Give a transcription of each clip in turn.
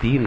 3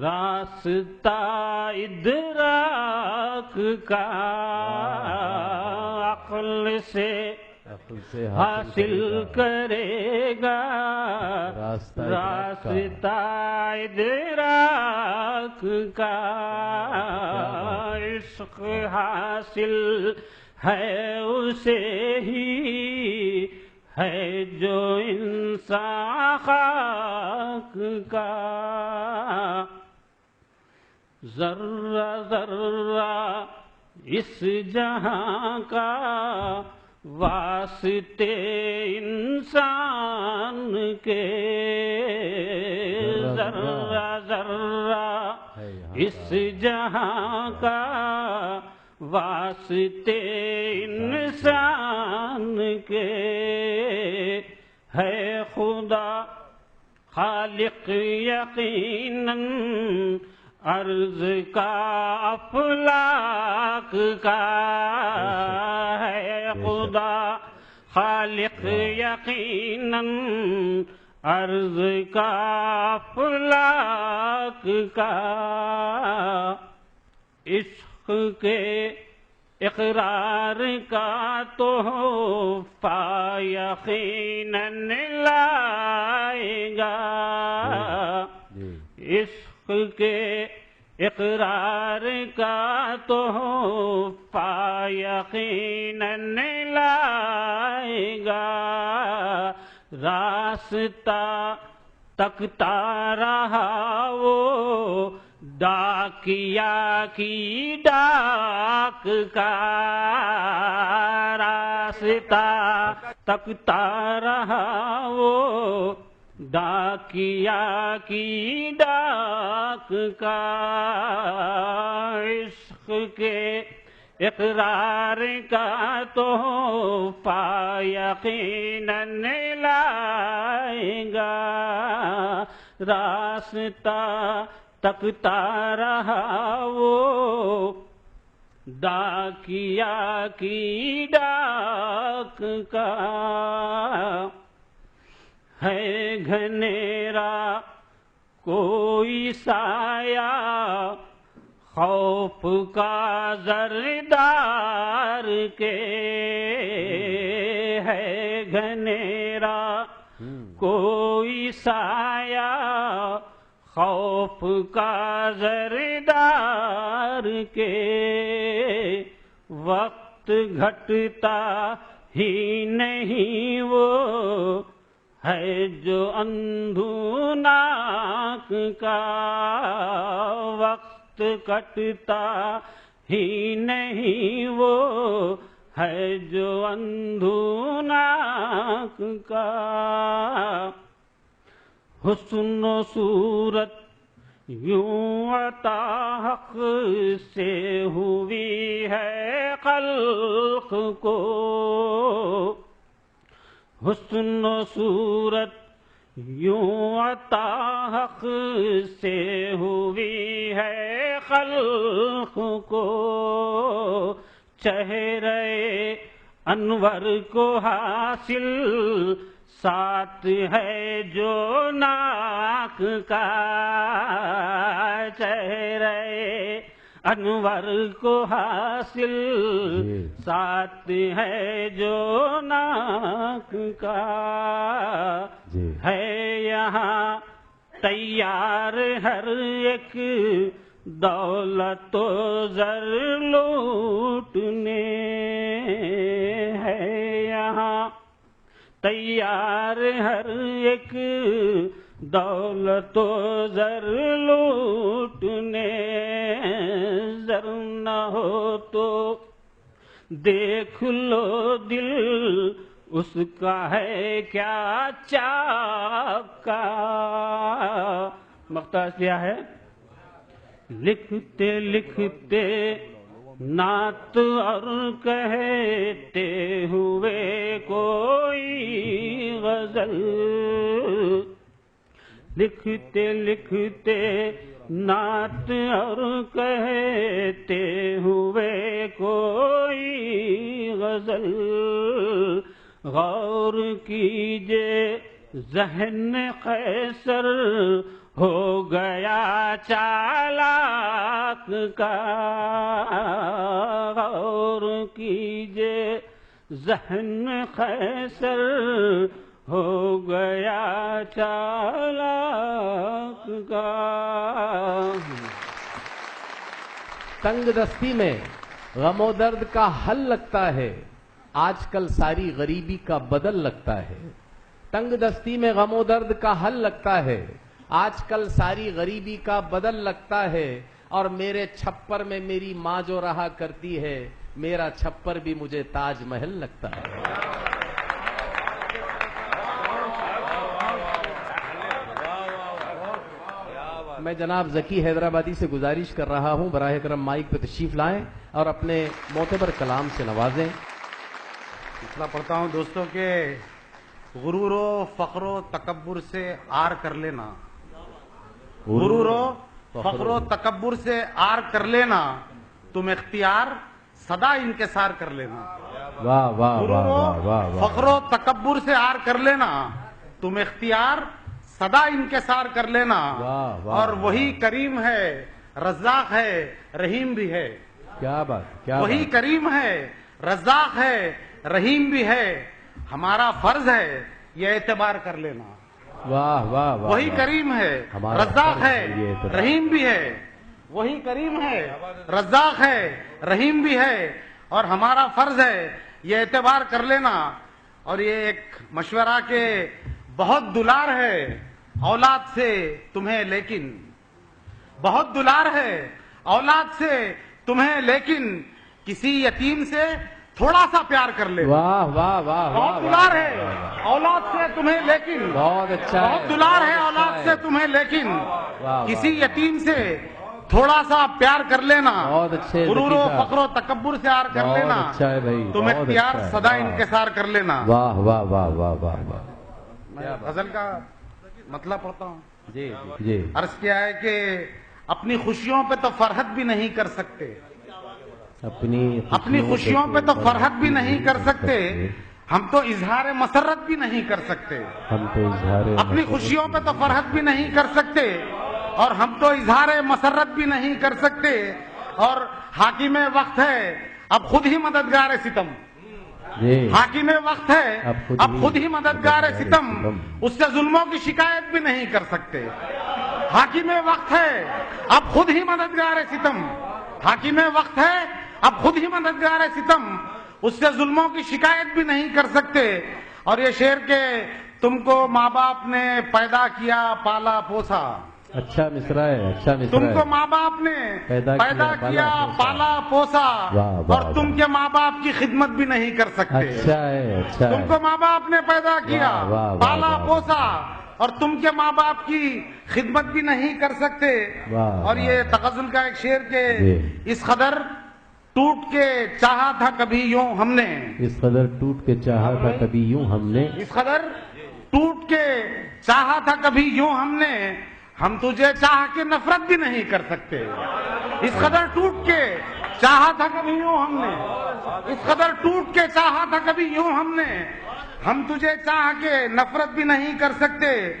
راستہ ادراک کا عقل سے حاصل کرے گا، راستہ ادراک کا عشق حاصل ہے اسے ہی ہے جو انسان خاک کا، ذرہ ذرہ اس جہاں کا واسطے انسان کے، ذرہ ذرہ اس جہاں کا واسطے انسان کے، ہے خدا خالق یقیناً عرض کا افلاک کا، ہے خدا خالق یقیناً عرض کا افلاک کا، عشق کے اقرار کا تحفہ یقیناً لائے گا، عشق کے اقرار کا تحفہ یقیناً لائے گا، راستہ تکتا رہا وہ ڈاکیا کی ڈاک کا، راستہ تکتا رہا وہ ڈاکیا کی ڈاک کا، عشق کے اقرار کا تحفہ یقیناً لائے گا، راستہ تکتا رہا وہ ڈاکیا کی ڈاک کا، ہے گھنیرا کوئی سایہ خوف کا زردار کے، ہے گھنیرا کوئی سایہ خوف کا زردار کے، وقت گھٹتا ہی نہیں وہ ہے جو اندھوناک کا، وقت کٹتا ہی نہیں وہ ہے جو اندھوناک کا، حسن و صورت یوں عطا حق سے ہوئی ہے خلق کو، حسن و صورت یوں عطا حق سے ہوئی ہے خلق کو، چہرے انور کو حاصل ساتھ ہے جو ناک کا، چہرے انور کو حاصل ساتھ ہے جو ناک کا، ہے یہاں تیار ہر ایک دولت و زر لوٹنے، ہے یہاں تیار ہر ایک دولت و زر لوٹنے، زر نہ ہو تو دیکھ لو دل اس کا ہے کیا چاک کا، مقطع کیا ہے، لکھتے لکھتے نعت اور کہتے ہوئے کوئی غزل، لکھتے لکھتے نعت اور کہتے ہوئے کوئی غزل، غور کیجے ذہن قیصر ہو گیا چالاک کا، غور کیجئے ذہن قیصر ہو گیا چالاک کا۔ تنگ دستی میں غم و درد کا حل لگتا ہے، آج کل ساری غریبی کا بدل لگتا ہے۔ تنگ دستی میں غم و درد کا حل لگتا ہے، آج کل ساری غریبی کا بدل لگتا ہے۔ اور میرے چھپر میں میری ماں جو رہا کرتی ہے، میرا چھپر بھی مجھے تاج محل لگتا ہے۔ میں جناب ذکی حیدرآبادی سے گزارش کر رہا ہوں براہ کرم مائک پہ تشریف لائیں اور اپنے معتبر کلام سے نوازیں۔ اطلاع پڑھتا ہوں دوستوں کے غرور و فخر و تکبر سے آر کر لینا، غرور و فخر و تکبر سے آر کر لینا، تم اختیار سدا انکسار کر لینا۔ واہ واہ غرور واہ و واہ واہ فخر و تکبر سے آر کر لینا، تم اختیار سدا انکسار کر لینا۔ واہ واہ اور وہی کریم ہے، رزاق ہے، رحیم بھی ہے۔ کیا بات، کیا وہی بات۔ کریم ہے، رزاق ہے، رحیم بھی ہے، ہمارا فرض ہے یہ اعتبار کر لینا۔ واہ واہ واہ۔ وہی کریم ہے، ہمارا رزاق فرض ہے، یہ اعتبار۔ رحیم بھی ہے۔ وہی کریم ہے، رزاق ہے، رحیم بھی ہے، اور ہمارا فرض ہے یہ اعتبار کر لینا۔ اور یہ ایک مشورہ کہ بہت دلار ہے اولاد سے تمہیں، لیکن بہت دلار ہے اولاد سے تمہیں، لیکن کسی یتیم سے تھوڑا سا پیار کر لے۔ واہ واہ واہ۔ بہت دلار ہے اولاد سے تمہیں، لیکن بہت اچھا ہے، بہت دلار ہے بہت اولاد اچھا سے ہے۔ تمہیں، لیکن واہ، کسی واہ۔ یتیم سے تھوڑا سا پیار کر لینا۔ بہت اچھے غرور و ذکی صاحب۔ فخر و تکبر سے آر کر بہت لینا، اچھا ہے بھائی، تم بہت اختیار اچھا ہے۔ سدا واہ۔ انکسار کر لینا۔ واہ واہ واہ واہ واہ واہ۔ میں غزل کا مطلب پڑھتا ہوں۔ جی جی۔ عرض کیا ہے کہ اپنی خوشیوں پہ تو فرحت بھی نہیں کر سکتے، اپنی خوشیوں پہ تو فرحت بھی نہیں کر سکتے، ہم تو اظہار مسرت بھی نہیں کر سکتے۔ ہم تو اظہار اپنی خوشیوں پہ تو فرحت بھی نہیں کر سکتے، اور ہم تو اظہار مسرت بھی نہیں کر سکتے۔ اور حاکم وقت ہے اب خود ہی مددگار ستم، جی۔ حاکم وقت ہے اب خود ہی مددگار ستم، اس سے ظلموں کی شکایت بھی نہیں کر سکتے۔ حاکم وقت ہے اب خود ہی مددگار ستم، حاکم وقت ہے اب خود ہی مددگار ستم، اس سے ظلموں کی شکایت بھی نہیں کر سکتے۔ اور یہ شعر کہ تم کو ماں باپ نے پیدا کیا پالا پوسا، اچھا مصرع ہے، اچھا مصرع ہے۔ تم کو ماں باپ نے پیدا کیا پالا پوسا، اور تم کے ماں باپ کی خدمت بھی نہیں کر سکتے۔ اچھا ہے، اچھا ہے۔ تم کو ماں باپ نے پیدا کیا پالا پوسا، اور تم کے ماں باپ کی خدمت بھی نہیں کر سکتے۔ اور یہ تغزل کا ایک شعر کہ اس قدر ٹوٹ کے چاہا تھا کبھی یوں ہم نے، اس قدر ٹوٹ کے چاہا تھا کبھی یوں ہم نے، اس قدر ٹوٹ کے چاہا تھا کبھی یوں ہم نے، ہم تجھے چاہ کے نفرت بھی نہیں کر سکتے۔ اس قدر ٹوٹ کے چاہا تھا کبھی یوں ہم نے، اس قدر ٹوٹ کے چاہا تھا کبھی یوں ہم نے، ہم تجھے چاہ کے نفرت بھی نہیں کر سکتے۔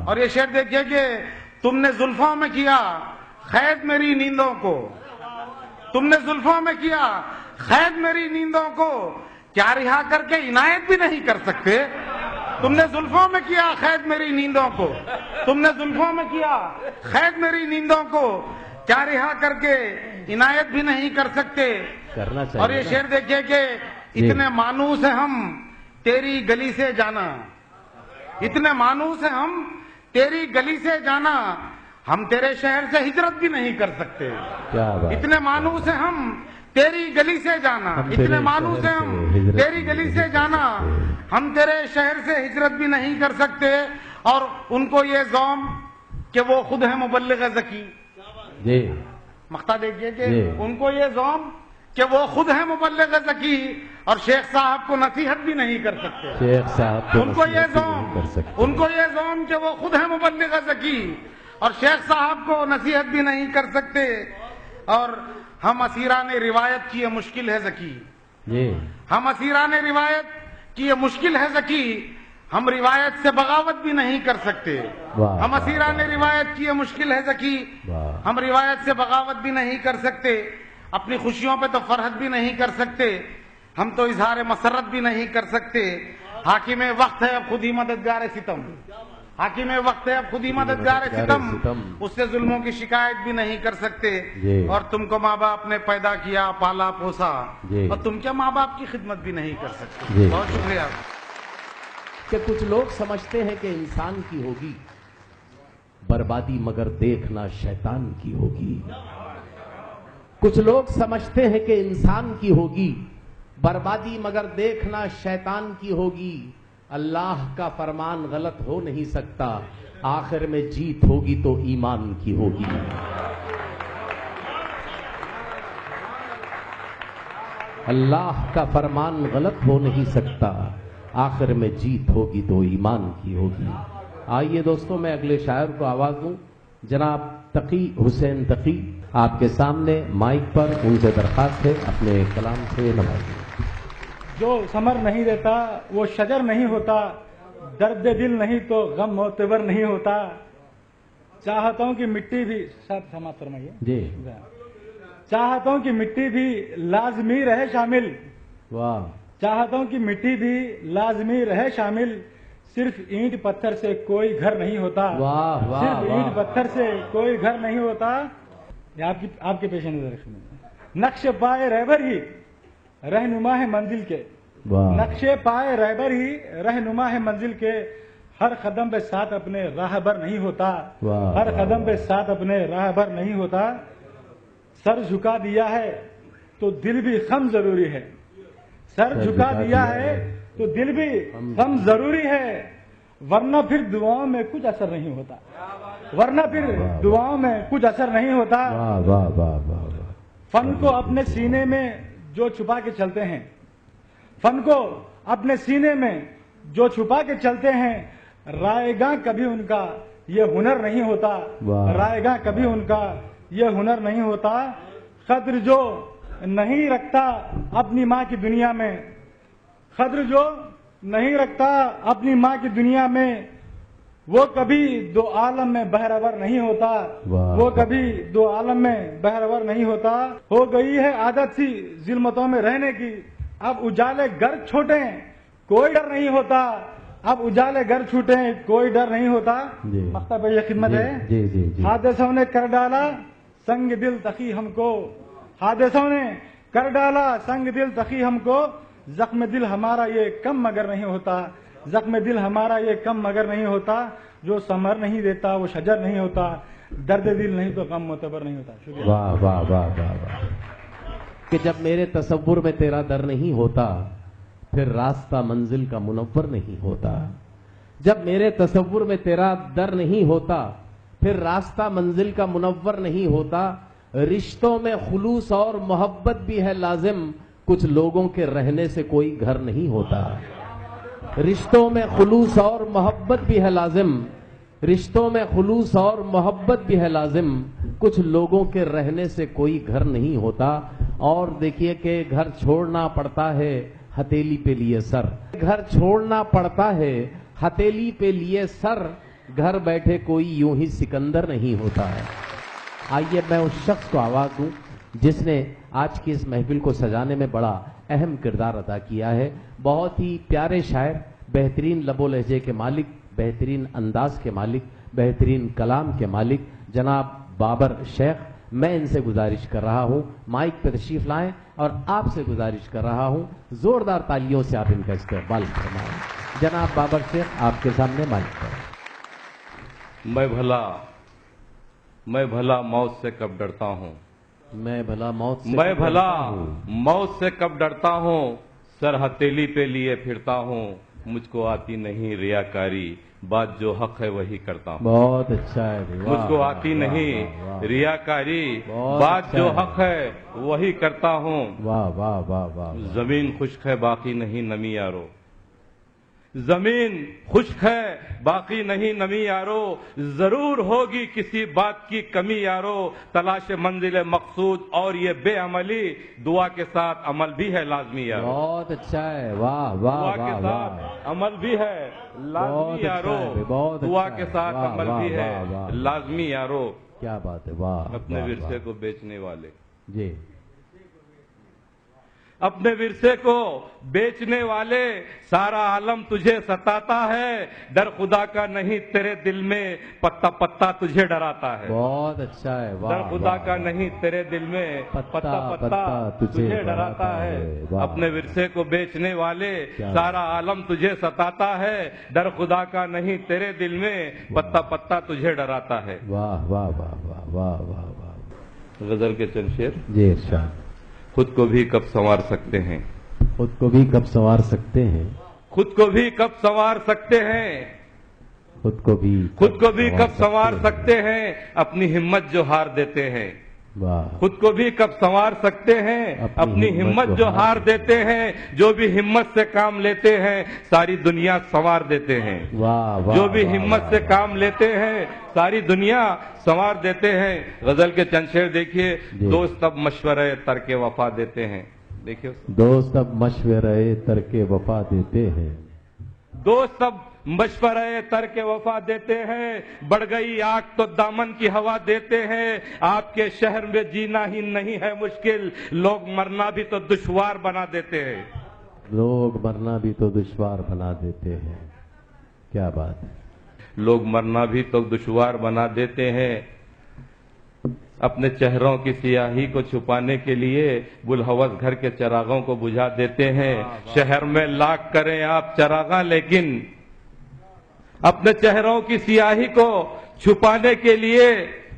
اور یہ شعر دیکھیے کہ تم نے زلفوں میں کیا قید میری نیندوں کو، تم نے زلفوں میں کیا قید میری نیندوں کو، کیا رہا کر کے عنایت بھی نہیں کر سکتے۔ تم نے زلفوں میں کیا قید میری نیندوں کو، تم نے زلفوں میں کیا قید میری نیندوں کو، کیا رہا کر کے عنایت بھی نہیں کر سکتے۔ کرنا چاہیے۔ اور یہ شعر دیکھیے کہ اتنے مانوس ہیں ہم تیری گلی سے جانا، اتنے مانوس ہیں ہم تیری گلی سے جانا، ہم تیرے شہر سے ہجرت بھی نہیں کر سکتے۔ کیا بات، اتنے مانوس ہیں ہم تیری گلی سے جانا، اتنے مانوس ہیں ہم تیری گلی سے جانا، ہم تیرے شہر سے ہجرت بھی نہیں کر سکتے۔ اور ان کو یہ زوم کہ وہ خود ہے مبلغ ذکی، جی مقطع دیکھیے کہ ان کو یہ زوم کہ وہ خود ہے مبلغ ذکی، اور شیخ صاحب کو نصیحت بھی نہیں کر سکتے۔ شیخ صاحب ان کو یہ زوم کہ وہ خود ہے مبلغ ذکی، اور شیخ صاحب کو نصیحت بھی نہیں کر سکتے۔ اور ہم اسیران روایت کی یہ مشکل ہے ذکی، جی ہم اسیران روایت کی یہ مشکل ہے ذکی، ہم روایت سے بغاوت بھی نہیں کر سکتے. واہ، ہم اسیرہ نے روایت کی ہے مشکل ہے ذکی. واہ. ہم روایت سے بغاوت بھی نہیں کر سکتے. اپنی خوشیوں پہ تو فرحت بھی نہیں کر سکتے. ہم تو اظہار مسرت بھی نہیں کر سکتے. حاکم وقت ہے اب خود ہی مددگار ستم. حاکم وقت ہے اب خود ہی مددگار ستم. اس سے ظلموں کی شکایت بھی نہیں کر سکتے. جی. اور تم کو ماں باپ نے پیدا کیا، پالا پوسا، جی. اور تم کیا ماں باپ کی خدمت بھی نہیں کر سکتے. جی. بہت شکریہ. کہ کچھ لوگ سمجھتے ہیں کہ انسان کی ہوگی بربادی مگر دیکھنا شیطان کی ہوگی. کچھ لوگ سمجھتے ہیں کہ انسان کی ہوگی بربادی مگر دیکھنا شیطان کی ہوگی. اللہ کا فرمان غلط ہو نہیں سکتا، آخر میں جیت ہوگی تو ایمان کی ہوگی. اللہ کا فرمان غلط ہو نہیں سکتا، آخر میں جیت ہوگی تو ایمان کی ہوگی. آئیے دوستوں میں اگلے شاعر کو آواز دوں. جناب تقی حسین تقی آپ کے سامنے مائک پر، ان سے درخواست ہے اپنے کلام سے نوازیں. جو ثمر نہیں دیتا وہ شجر نہیں ہوتا، درد دل نہیں تو غم معتبر نہیں ہوتا. چاہتوں کی مٹی بھی سماعت فرمائیے. جی. چاہتوں کی مٹی بھی لازمی رہے شامل. واہ. چاہتوں کی مٹی بھی لازمی رہے شامل. صرف اینٹ پتھر سے کوئی گھر نہیں ہوتا. واہ واہ صرف اینٹ واہ. پتھر سے کوئی گھر نہیں ہوتا. یہ آپ کے پیش نظر نقش پائے رہبر ہی رہنما ہے منزل کے. واہ. نقشے پائے رہبر ہی رہنما ہے منزل کے. ہر قدم پہ ساتھ اپنے راہبر نہیں ہوتا. واہ. ہر قدم پہ ساتھ اپنے راہبر نہیں ہوتا. سر جھکا دیا ہے تو دل بھی خم ضروری ہے. سر جھکا دیا ہے تو دل بھی خم ضروری ہے. ورنہ پھر دعاؤں میں کچھ اثر نہیں ہوتا. ورنہ پھر دعاؤں میں کچھ اثر نہیں ہوتا. واہ واہ واہ واہ. فن کو اپنے سینے میں جو چھپا کے چلتے ہیں، فن کو اپنے سینے میں جو چھپا کے چلتے ہیں، رائے گاں کبھی ان کا یہ ہنر نہیں ہوتا. رائے گاں کبھی ان کا یہ ہنر نہیں ہوتا. قدر جو نہیں رکھتا اپنی ماں کی دنیا میں، قدر جو نہیں رکھتا اپنی ماں کی دنیا میں، وہ کبھی دو عالم میں بہرور نہیں ہوتا. وہ کبھی دو عالم میں بہرور نہیں ہوتا. ہو گئی ہے عادت سی ظلمتوں میں رہنے کی، اب اجالے گھر چھوٹے کوئی ڈر نہیں ہوتا. اب اجالے گھر چھوٹے کوئی ڈر نہیں ہوتا. مکتب یہ خدمت ہے. حادثوں نے کر ڈالا سنگ دل تخی ہم کو. حادثوں نے کر ڈالا سنگ دل تخی ہم کو. زخم دل ہمارا یہ کم مگر نہیں ہوتا. زخم دل ہمارا یہ کم مگر نہیں ہوتا. جو ثمر نہیں دیتا وہ شجر نہیں ہوتا. درد دل نہیں تو غم معتبر نہیں ہوتا. شکریہ. واہ واہ واہ واہ واہ. کہ جب میرے تصور میں تیرا در نہیں ہوتا پھر راستہ منزل کا منور نہیں ہوتا. جب میرے تصور میں تیرا در نہیں ہوتا پھر راستہ منزل کا منور نہیں ہوتا. رشتوں میں خلوص اور محبت بھی ہے لازم، کچھ لوگوں کے رہنے سے کوئی گھر نہیں ہوتا. رشتوں میں خلوص اور محبت بھی ہے لازم، رشتوں میں خلوص اور محبت بھی ہے لازم، کچھ لوگوں کے رہنے سے کوئی گھر نہیں ہوتا. اور دیکھیے کہ گھر چھوڑنا پڑتا ہے ہتھیلی پہ لیے سر. گھر چھوڑنا پڑتا ہے ہتھیلی پہ لیے سر. گھر بیٹھے کوئی یوں ہی سکندر نہیں ہوتا ہے. آئیے میں اس شخص کو آواز دوں جس نے آج کی اس محفل کو سجانے میں بڑا اہم کردار ادا کیا ہے. بہت ہی پیارے شاعر، بہترین لب و لہجے کے مالک، بہترین انداز کے مالک، بہترین کلام کے مالک جناب بابر شیخ. میں ان سے گزارش کر رہا ہوں مائک پہ تشریف لائیں اور آپ سے گزارش کر رہا ہوں زوردار تالیوں سے آپ ان کا استقبال فرمائیں. جناب بابر شیخ آپ کے سامنے مائک پر. میں بھلا موت سے کب ڈرتا ہوں. میں بھلا موت سے میں بھلا موت سے کب ڈرتا ہوں. سر ہتھیلی پہ لیے پھرتا ہوں. مجھ کو آتی نہیں ریاکاری، بات جو حق ہے وہی کرتا ہوں. بہت اچھا ہے. مجھ کو آتی نہیں ریاکاری، بات جو حق ہے وہی کرتا ہوں. واہ واہ واہ واہ. زمین خشک ہے باقی نہیں نمی یارو. زمین خشک ہے باقی نہیں نمی یارو، ضرور ہوگی کسی بات کی کمی یارو، تلاش منزل مقصود اور یہ بے عملی، دعا کے ساتھ عمل بھی ہے لازمی یارو۔ بہت اچھا ہے، واہ واہ دعا کے واہ ساتھ واہ، عمل بھی ہے لازمی یارو، دعا کے ساتھ عمل بھی ہے لازمی یارو۔ کیا بات ہے، واہ، اپنے ورثے کو بیچنے والے، جی اپنے ورثے کو بیچنے والے، سارا عالم تجھے ستاتا ہے، ڈر خدا کا نہیں تیرے دل میں، پتا پتا تجھے ڈراتا ہے۔ بہت اچھا ہے، واہ، ڈر خدا کا نہیں تیرے دل میں، پتا پتا تجھے ڈراتا ہے۔ اپنے ورثے کو بیچنے والے، سارا عالم تجھے ستاتا ہے، ڈر خدا کا نہیں تیرے دل میں، پتا پتا تجھے ڈراتا ہے۔ واہ واہ واہ واہ واہ واہ واہ، غزل کے چند شعر۔ جی ارشاد۔ خود کو بھی کب سنوار سکتے ہیں، خود کو بھی کب سنوار سکتے ہیں، خود کو بھی کب سنوار سکتے ہیں، خود کو بھی کب سنوار سکتے ہیں، اپنی ہمت جو ہار دیتے ہیں۔ واہ، خود کو بھی کب سنوار سکتے ہیں، اپنی ہمت جو ہار دیتے ہیں، جو بھی ہمت سے کام لیتے ہیں ساری دنیا سنوار دیتے ہیں۔ واہ واہ، جو بھی ہمت سے کام لیتے ہیں ساری دنیا سنوار دیتے ہیں۔ غزل کے چند شعر دیکھیے۔ دوست اب مشورے ترک وفا دیتے ہیں، دیکھیے دوست اب مشورے ترک وفا دیتے ہیں، دوست اب مشورے ترک وفا دیتے ہیں، بڑھ گئی آگ تو دامن کی ہوا دیتے ہیں، آپ کے شہر میں جینا ہی نہیں ہے مشکل، لوگ مرنا بھی تو دشوار بنا دیتے ہیں۔ لوگ مرنا بھی تو دشوار بنا دیتے ہیں، کیا بات ہے، لوگ مرنا بھی تو دشوار بنا دیتے ہیں، اپنے چہروں کی سیاہی کو چھپانے کے لیے بلحوث گھر کے چراغوں کو بجھا دیتے ہیں۔ شہر میں لاکھ کریں آپ چراغاں لیکن اپنے چہروں کی سیاہی کو چھپانے کے لیے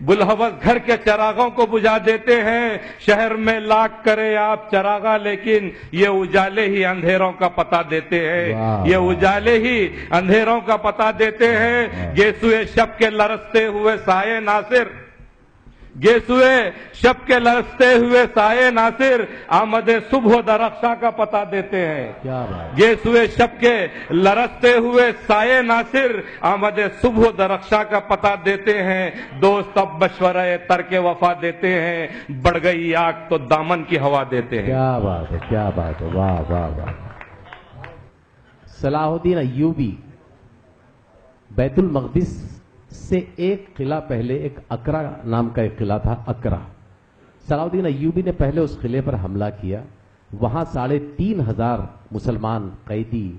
بلحوث گھر کے چراغوں کو بجھا دیتے ہیں۔ شہر میں لاکھ کرے آپ چراغاں لیکن یہ اجالے ہی اندھیروں کا پتہ دیتے ہیں، یہ اجالے ہی اندھیروں کا پتہ دیتے ہیں۔ گیسوئے شب کے لرزتے ہوئے سائے ناصر، گیسوئے شب کے لرزتے ہوئے سائے ناصر، آمد صبح و درخشاں کا پتہ دیتے ہیں۔ کیا بات، گیسوئے شب کے لرزتے ہوئے سائے ناصر، آمد صبح و درخشاں کا پتہ دیتے ہیں۔ دوست اب مشورے ترک وفا دیتے ہیں، بڑھ گئی آگ تو دامن کی ہوا دیتے ہیں۔ کیا بات ہے، کیا بات ہے، واہ واہ واہ۔ صلاح الدین ایوبی بیت المقدس سے ایک قلعہ پہلے، ایک اکرا نام کا ایک قلعہ تھا، اکرا، صلاح الدین ایوبی نے پہلے اس قلعے پر حملہ کیا، وہاں 3,500 مسلمان قیدی،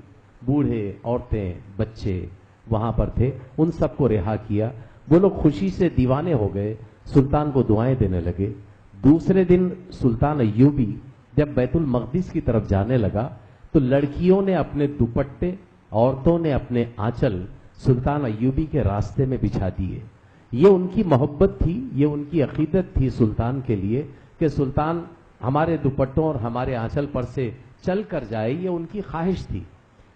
بوڑھے، عورتیں، بچے وہاں پر تھے، ان سب کو رہا کیا۔ وہ لوگ خوشی سے دیوانے ہو گئے، سلطان کو دعائیں دینے لگے۔ دوسرے دن سلطان ایوبی جب بیت المقدس کی طرف جانے لگا تو لڑکیوں نے اپنے دوپٹے، عورتوں نے اپنے آنچل سلطان ایوبی کے راستے میں بچھا دیے۔ یہ ان کی محبت تھی، یہ ان کی عقیدت تھی سلطان کے لیے کہ سلطان ہمارے دوپٹوں اور ہمارے آنچل پر سے چل کر جائے، یہ ان کی خواہش تھی۔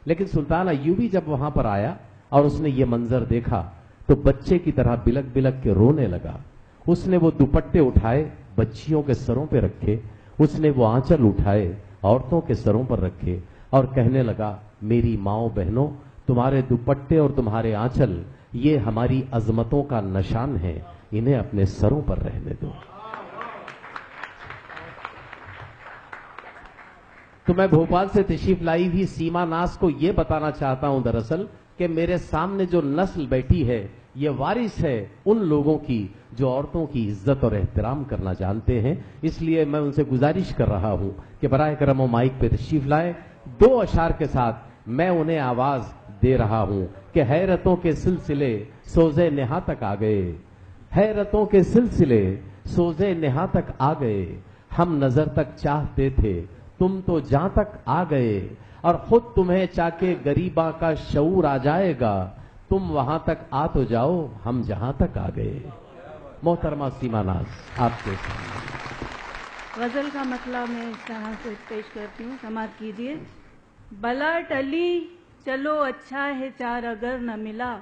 لیکن سلطان ایوبی جب وہاں پر آیا اور اس نے یہ منظر دیکھا تو بچے کی طرح بلک بلک کے رونے لگا۔ اس نے وہ دوپٹے اٹھائے، بچیوں کے سروں پہ رکھے، اس نے وہ آنچل اٹھائے، عورتوں کے سروں پر رکھے اور کہنے لگا، میری ماؤں بہنوں، تمہارے دوپٹے اور تمہارے آنچل یہ ہماری عظمتوں کا نشان ہے، انہیں اپنے سروں پر رہنے دو۔ تو میں بھوپال سے تشریف لائی ہوئی سیما ناز کو یہ بتانا چاہتا ہوں دراصل کہ میرے سامنے جو نسل بیٹھی ہے یہ وارث ہے ان لوگوں کی جو عورتوں کی عزت اور احترام کرنا جانتے ہیں۔ اس لیے میں ان سے گزارش کر رہا ہوں کہ براہ کرم و مائک پہ تشریف لائیں، 2 اشعار کے ساتھ میں انہیں آواز دے رہا ہوں کہ حیرتوں کے سلسلے سوزے نہا تک آ گئے، حیرتوں کے سلسلے سوزے نہا تک آ گئے، ہم نظر تک چاہتے تھے تم تو جہاں تک آ گئے، اور خود تمہیں چاہ کے غریباں کا شعور آ جائے گا، تم وہاں تک آ تو جاؤ ہم جہاں تک آ گئے۔ محترمہ سیما ناز آپ کے سامنے غزل کا مطلب میں اس طرح سے پیش کرتی ہوں، سماعت کیجیے۔ بلا ٹلی چلو اچھا ہے چار اگر نہ ملا،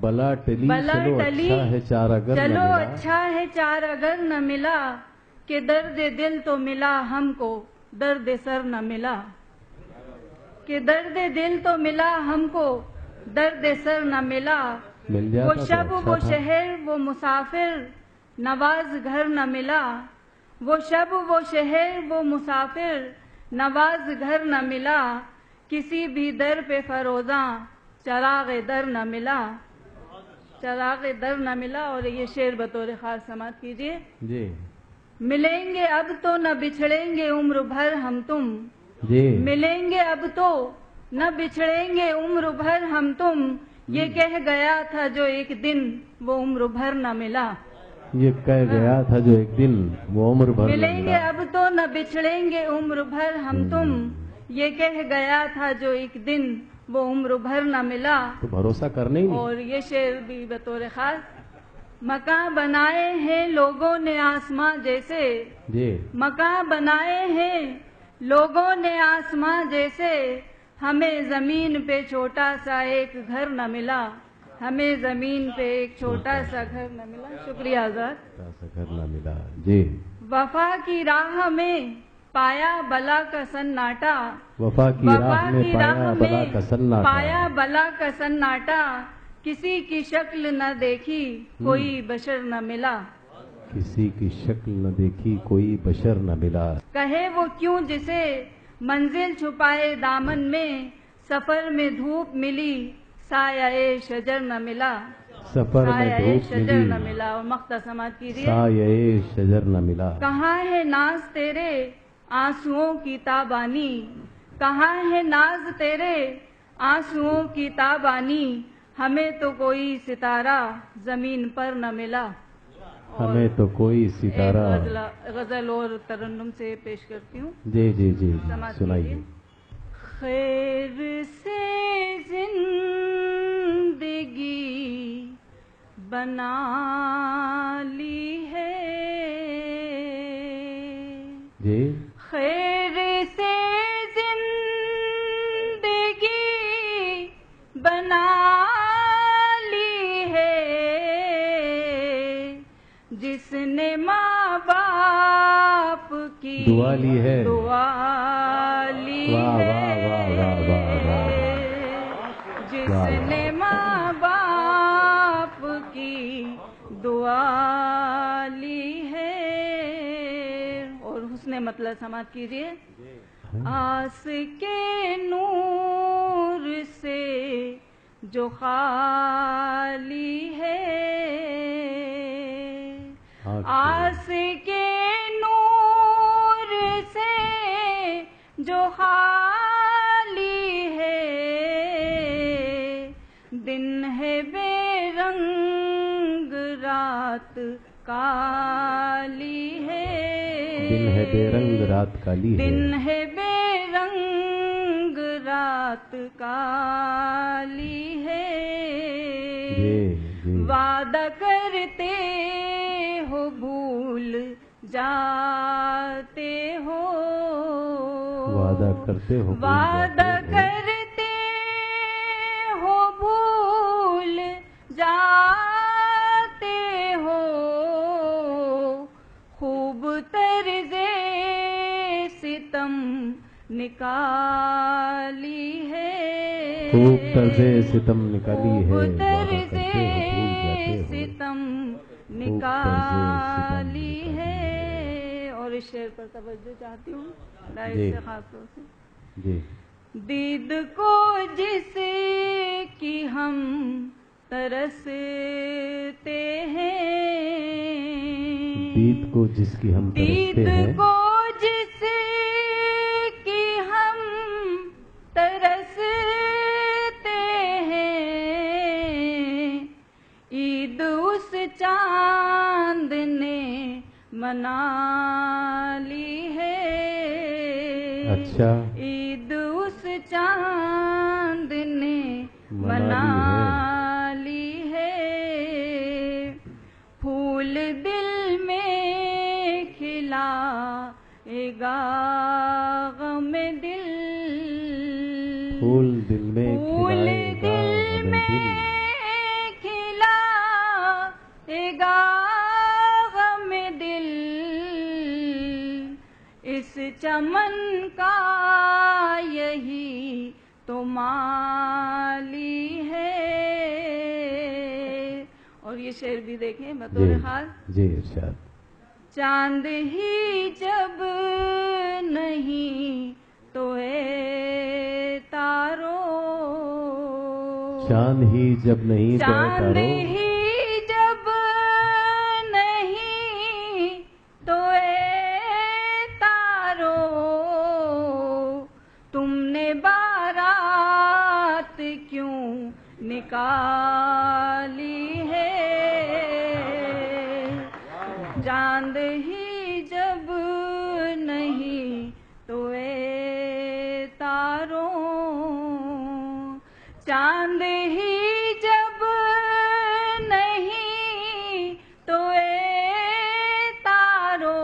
بلا ٹلی چلو اچھا ہے چار اگر نہ چلو ملا، اچھا ہے چار اگر نہ ملا، کہ درد دل تو ملا ہم کو درد سر نہ ملا، کہ درد دل تو ملا ہم کو درد سر نہ ملا. مل وہ جاتا شب تو وہ اچھا تھا. شہر وہ مسافر نواز گھر نہ ملا. وہ شب وہ شہر وہ مسافر نواز گھر نہ ملا. کسی بھی در پہ فروزاں چراغ در نہ ملا. چراغ در نہ ملا. اور یہ شعر بطور خاص سماعت کیجیے. جی ملیں گے اب تو نہ بچھڑیں گے عمر بھر ہم تم. جی ملیں گے اب تو نہ بچھڑیں گے عمر بھر ہم تم. یہ کہہ گیا تھا جو ایک دن وہ عمر بھر نہ ملا. یہ کہہ گیا تھا جو ایک دن وہ عمر بھر نہ ملیں گے ملا. اب تو نہ بچھڑیں گے عمر بھر ہم تم. یہ کہہ گیا تھا جو ایک دن وہ عمر بھر نہ ملا. تو بھروسہ کرنے ہی نہیں. اور یہ شعر بھی بطور خاص. مکان بنائے ہیں لوگوں نے آسماں جیسے. جی مکان بنائے ہیں لوگوں نے آسماں جیسے. ہمیں زمین پہ چھوٹا سا ایک گھر نہ ملا. ہمیں زمین پہ ایک چھوٹا سا گھر نہ ملا. شکریہ آزاد. ایسا گھر نہ ملا. جی وفا کی راہ میں پایا بلا کا سناٹا. وفا کی راہ میں پایا بلا کا سناٹا. پایا بلا کا سناٹا. کسی کی شکل نہ دیکھی کوئی بشر نہ ملا. کسی کی شکل نہ دیکھی کوئی بشر نہ ملا. کہے وہ کیوں جسے منزل چھپائے دامن میں. سفر میں دھوپ ملی سایہ شجر نہ ملا. سفر میں سایہ دھوپ شجر نہ ملی ملا. اور مقطع سماعت کیجیے. سایہ شجر نہ ملا. کہاں ہے ناز تیرے آنسوؤں کی تابانی. کہاں ہے ناز تیرے آنسوؤں کی تابانی. ہمیں تو کوئی ستارہ زمین پر نہ ملا. ہمیں تو کوئی ایک ستارہ. غزل اور ترنم سے پیش کرتی ہوں. جی جی جی سماعت سنائیے. کیجیے. خیر سے زندگی بنا لی ہے. جی خیر سے زندگی بنا لی ہے. جس نے ماں باپ کی دعا لی ہے. دعا لی واہ ہے. واہ واہ واہ واہ واہ. جس واہ. نے ماں باپ کی دعا لی ہے. اور حسن مطلب سماعت کیجیے. آس کے نور سے جو خالی ہے. آس کے نور سے جو خالی ہے. دن ہے بے رنگ رات کالی ہے. دن ہے بے رنگ رات کالی ہے. دن ہے بے رنگ رات کالی ہے. جی جی وعدہ کرتے ہو بھول جاتے ہو. وعدہ کرتے ہو بھول وعدہ جاتے ہو. کرتے ہو بھول جاتے ہو. خوب طرز ستم نکالی ہے. خوب طرز ستم نکالی ہے. خوب وعدہ طرز کرتے ہو بھول جاتے ہو. ستم ستم نکالی نکالی ہے. اور اس شعر پر توجہ چاہتی ہوں ڈائر جی. سے خاص طور سے. جی دید کو جس کی ہم ترستے ہیں. دید کو جس کی ہم دید ترستے ہیں. کو جس کی ہم ترستے ہیں. عید اس چاند نے منا لی ہے. اچھا عید اس چاند نے منا منا لی ہے. پھول دل میں کھلا اے گا غم دل. پھول دل میں پھول کھلائے گا دل غم میں دل. کھلا اے گا غم دل. اس چمن کا یہی تو مالی ہے. اور یہ شعر بھی دیکھیں بطور خاص. جی ارشاد. چاند ہی جب نہیں تو اے تارو. چاند ہی جب نہیں تو اے چاند تارو. ہی جب نہیں تو اے تارو. تم نے بارات کیوں نکالی ہے. چاند ہی جب نہیں تو اے تارو. چاند ہی جب نہیں تو اے تارو.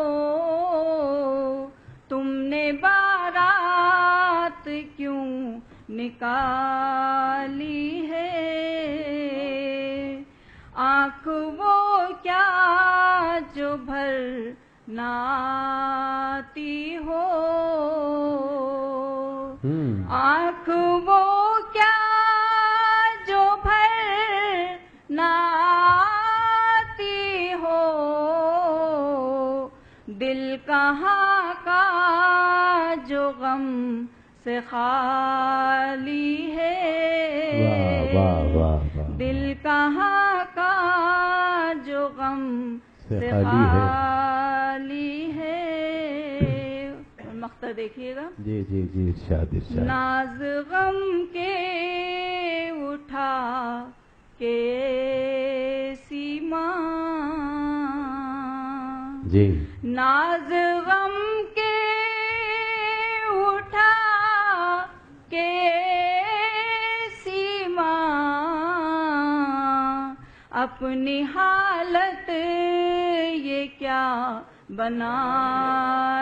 تم نے بارات کیوں نکالی ہے. آنکھ وہ کیا جو بھر نہ آتی ہو. آنکھ وہ کیا جو بھر نہ آتی ہو. دل کہاں کا جو غم سے خالی ہے. واہ واہ واہ واہ. دل کہاں کا جو غم سے خالی ہے. مقطع دیکھیے گا. جی جی جی ارشاد ارشاد. ناز غم کے اٹھا کے سیما. جی. ناز غم کے اٹھا کے سیما. اپنی حالت یہ کیا بنا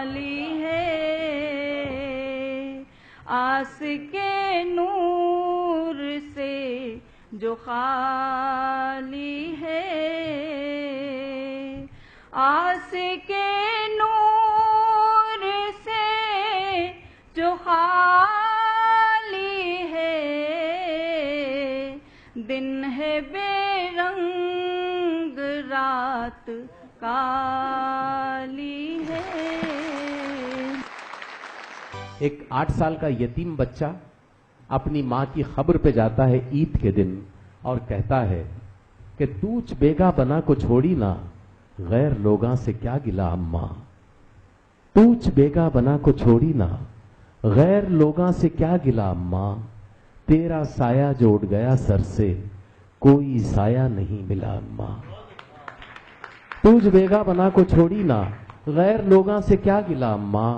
لی ہے. آس کے نور سے جو خالی ہے. آس کے نور سے جو خالی ہے. دن ہے بے رنگ رات کالی ہے. ایک 8 سال کا یتیم بچہ اپنی ماں کی خبر پہ جاتا ہے عید کے دن اور کہتا ہے کہ توچ بیگا بنا کو چھوڑی نہ غیر لوگاں سے کیا گلا اماں. توچ بیگا بنا کو چھوڑی نہ غیر لوگاں سے کیا گلا اماں. تیرا سایہ جو اٹھ گیا سر سے کوئی سایہ نہیں ملا اماں. توچ بیگا بنا کو چھوڑی نہ غیر لوگاں سے کیا گلا اماں.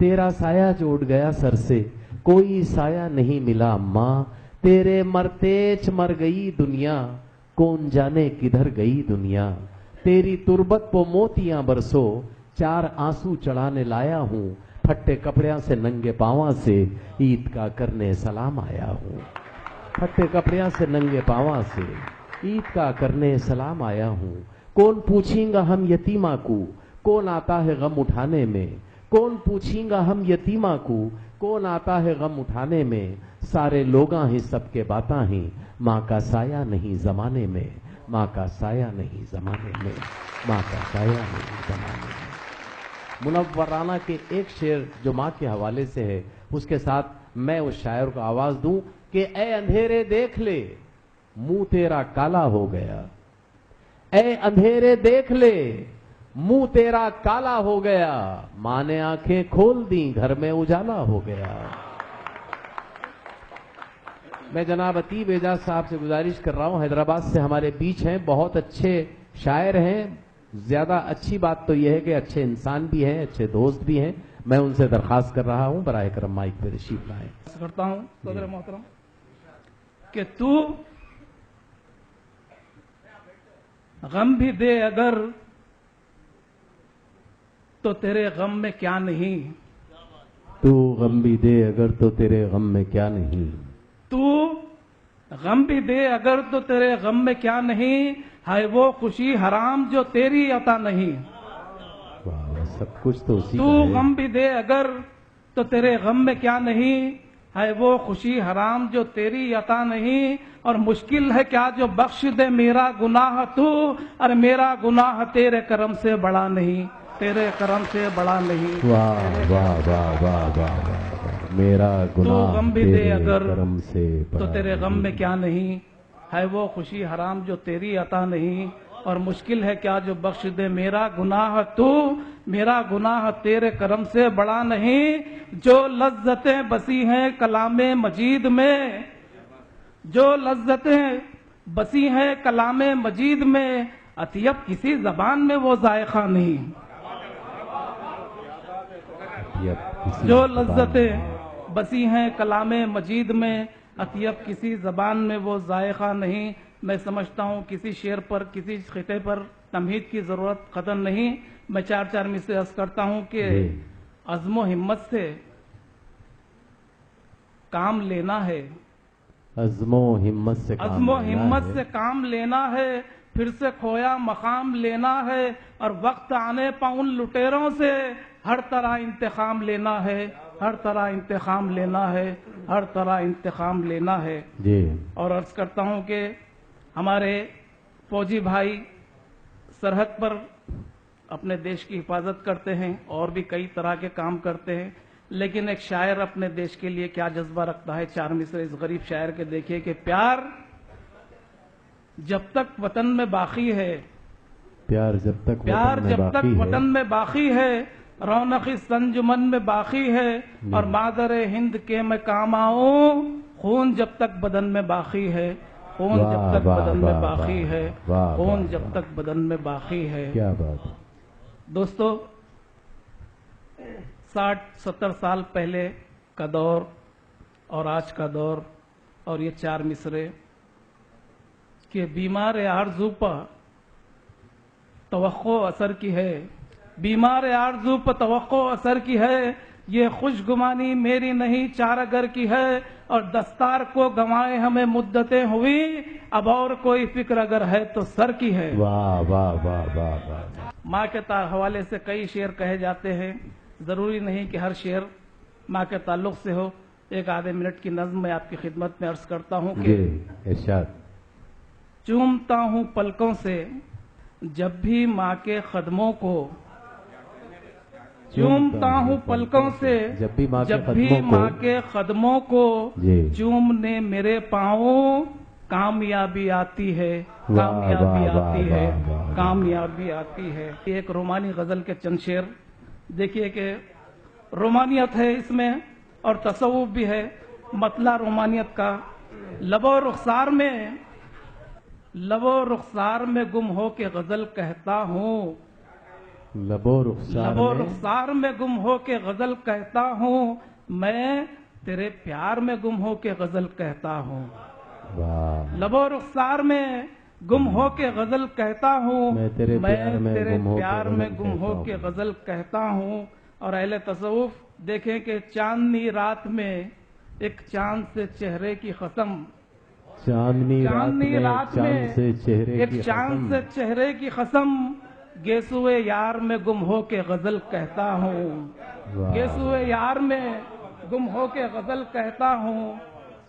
تیرا سایہ جو اٹھ گیا سر سے کوئی سایہ نہیں ملا اماں. تیرے مرتیچ مر گئی دنیا کون جانے کدھر گئی دنیا. تیری تربت پو موتیاں برسو 4 آنسو چڑھانے لایا ہوں. پھٹے کپڑیاں سے ننگے پاواں سے عید کا کرنے سلام آیا ہوں. پھٹے کپڑیاں سے ننگے پاواں سے عید کا کرنے سلام آیا ہوں. کون پوچھیں گا ہم یتیمہ کو کون آتا ہے غم اٹھانے میں. کون پوچھیں گا ہم یتیمہ کو کون آتا ہے غم اٹھانے میں. سارے لوگاں ہی سب کے باتاں ہی ماں کا سایہ نہیں زمانے میں. ماں کا سایہ نہیں زمانے میں. ماں کا سایہ نہیں زمانے میں. منورانہ کے ایک شعر جو ماں کے حوالے سے ہے اس کے ساتھ میں اس شاعر کو آواز دوں کہ اے اندھیرے دیکھ لے منہ تیرا کالا ہو گیا. اے اندھیرے دیکھ لے منہ تیرا کالا ہو گیا. ماں نے آنکھیں کھول دیں گھر میں اجالا ہو گیا. میں جناب عتیب اعجاز صاحب سے گزارش کر رہا ہوں حیدرآباد سے ہمارے بیچ ہیں بہت اچھے شاعر ہیں. زیادہ اچھی بات تو یہ ہے کہ اچھے انسان بھی ہیں اچھے دوست بھی ہیں. میں ان سے درخواست کر رہا ہوں براہ کرم مائک پہ تشریف لائیں. کرتا ہوں صدر محترم کہ تو غم بھی دے اگر تو تیرے غم میں کیا نہیں. تو غم بھی دے اگر تو تیرے غم میں کیا نہیں. تو غم بھی دے اگر تو تیرے غم میں کیا نہیں. ہے وہ خوشی حرام جو تیری عطا نہیں. واہ سب کچھ تو اسی تو کا ہے. غم بھی دے اگر تو تیرے غم میں کیا نہیں. ہے وہ خوشی حرام جو تیری عطا نہیں، اور مشکل ہے کیا جو بخش دے میرا گناہ تو، اور میرا گناہ تیرے کرم سے بڑا نہیں، تیرے کرم سے بڑا نہیں۔ واہ واہ واہ واہ واہ واہ، میرا تو گناہ غم بھی دے تیرے اگر کرم سے تو بڑا تیرے غم نہیں۔ میں کیا نہیں، ہے وہ خوشی حرام جو تیری عطا نہیں، اور مشکل ہے کیا جو بخش دے میرا گناہ تو، میرا گناہ تیرے کرم سے بڑا نہیں۔ جو لذتیں بسی ہیں کلام مجید میں، جو لذتیں بسی ہیں کلام مجید میں، اطیب کسی زبان میں وہ ذائقہ نہیں۔ جو لذتیں بسی ہیں کلام مجید میں، اطیب کسی زبان میں وہ ذائقہ نہیں۔ میں سمجھتا ہوں کسی شعر پر، کسی خطے پر تمہید کی ضرورت قدر نہیں۔ میں چار چار مصرے عرض کرتا ہوں کہ عزم و ہمت سے کام لینا ہے، عزم و ہمت سے کام عزم و لینا ہمت ہے۔ سے کام لینا ہے، پھر سے کھویا مقام لینا ہے، اور وقت آنے پا ان لٹیروں سے ہر طرح انتقام لینا ہے، ہر طرح انتقام لینا ہے، ہر طرح انتقام لینا ہے۔ جی اور عرض کرتا ہوں کہ ہمارے فوجی بھائی سرحد پر اپنے دیش کی حفاظت کرتے ہیں، اور بھی کئی طرح کے کام کرتے ہیں، لیکن ایک شاعر اپنے دیش کے لیے کیا جذبہ رکھتا ہے، چار مصرے اس غریب شاعر کے دیکھیے کہ پیار جب تک وطن میں باقی ہے، پیار جب تک پیار وطن میں جب تک باقی ہے، وطن میں باقی ہے، رونق اس انجمن میں باقی ہے، اور مادر ہند کے میں کام آؤں، خون جب تک بدن میں باقی ہے، خون واہ، جب تک واہ، بدن میں واہ، باقی واہ، ہے، واہ، خون واہ، جب واہ۔ تک بدن میں باقی ہے۔ کیا بات ہے۔ دوستو، 60-70 سال پہلے کا دور اور آج کا دور، اور یہ چار مصرے کہ بیمار آرزو پہ توقع اثر کی ہے، بیمار آرزو پہ توقع اثر کی ہے، یہ خوشگمانی میری نہیں چارگر کی ہے، اور دستار کو گنوائے ہمیں مدتیں ہوئی، اب اور کوئی فکر اگر ہے تو سر کی ہے۔ واہ واہ واہ واہ واہ۔ ماں کے حوالے سے کئی شعر کہے جاتے ہیں، ضروری نہیں کہ ہر شعر ماں کے تعلق سے ہو۔ ایک آدھے منٹ کی نظم میں آپ کی خدمت میں عرض کرتا ہوں کہ جی ارشاد۔ چومتا ہوں پلکوں سے جب بھی ماں کے قدموں کو، چومتا ہوں پلکوں سے جب بھی ماں کے جب بھی قدموں کو، ماں کے قدموں کو، جی چومنے میرے پاؤں کامیابی آتی ہے، واہ، کامیابی واہ، واہ، آتی ہے، واہ، واہ۔ کامیابی آتی ہے۔ ایک رومانی غزل کے چند شعر دیکھیے کہ رومانیت ہے اس میں اور تصوف بھی ہے، مطلع رومانیت کا۔ لب و رخسار میں، لب و رخسار میں گم ہو کے غزل کہتا ہوں، لب و رخسار لب و میں، رخسار میں گم ہو کے غزل کہتا ہوں، میں تیرے پیار میں گم ہو کے غزل کہتا ہوں، واہ، لب و رخسار میں گم ہو کے غزل کہتا ہوں، میں تیرے پیار میں تیرے گم ہو کے پیار غزل میں گم ہو کہتا کے ہوں۔ غزل کہتا ہوں۔ اور اہل تصوف دیکھیں کہ چاندنی رات میں ایک چاند سے چہرے کی قسم، چاندنی چاندنی رات رات میں میں چاند سے چہرے ایک کی چاند قسم، سے چہرے کی قسم، گیسوئے یار میں گم ہو کے غزل کہتا ہوں، واہ، گیسوئے یار میں گم ہو کے غزل کہتا ہوں،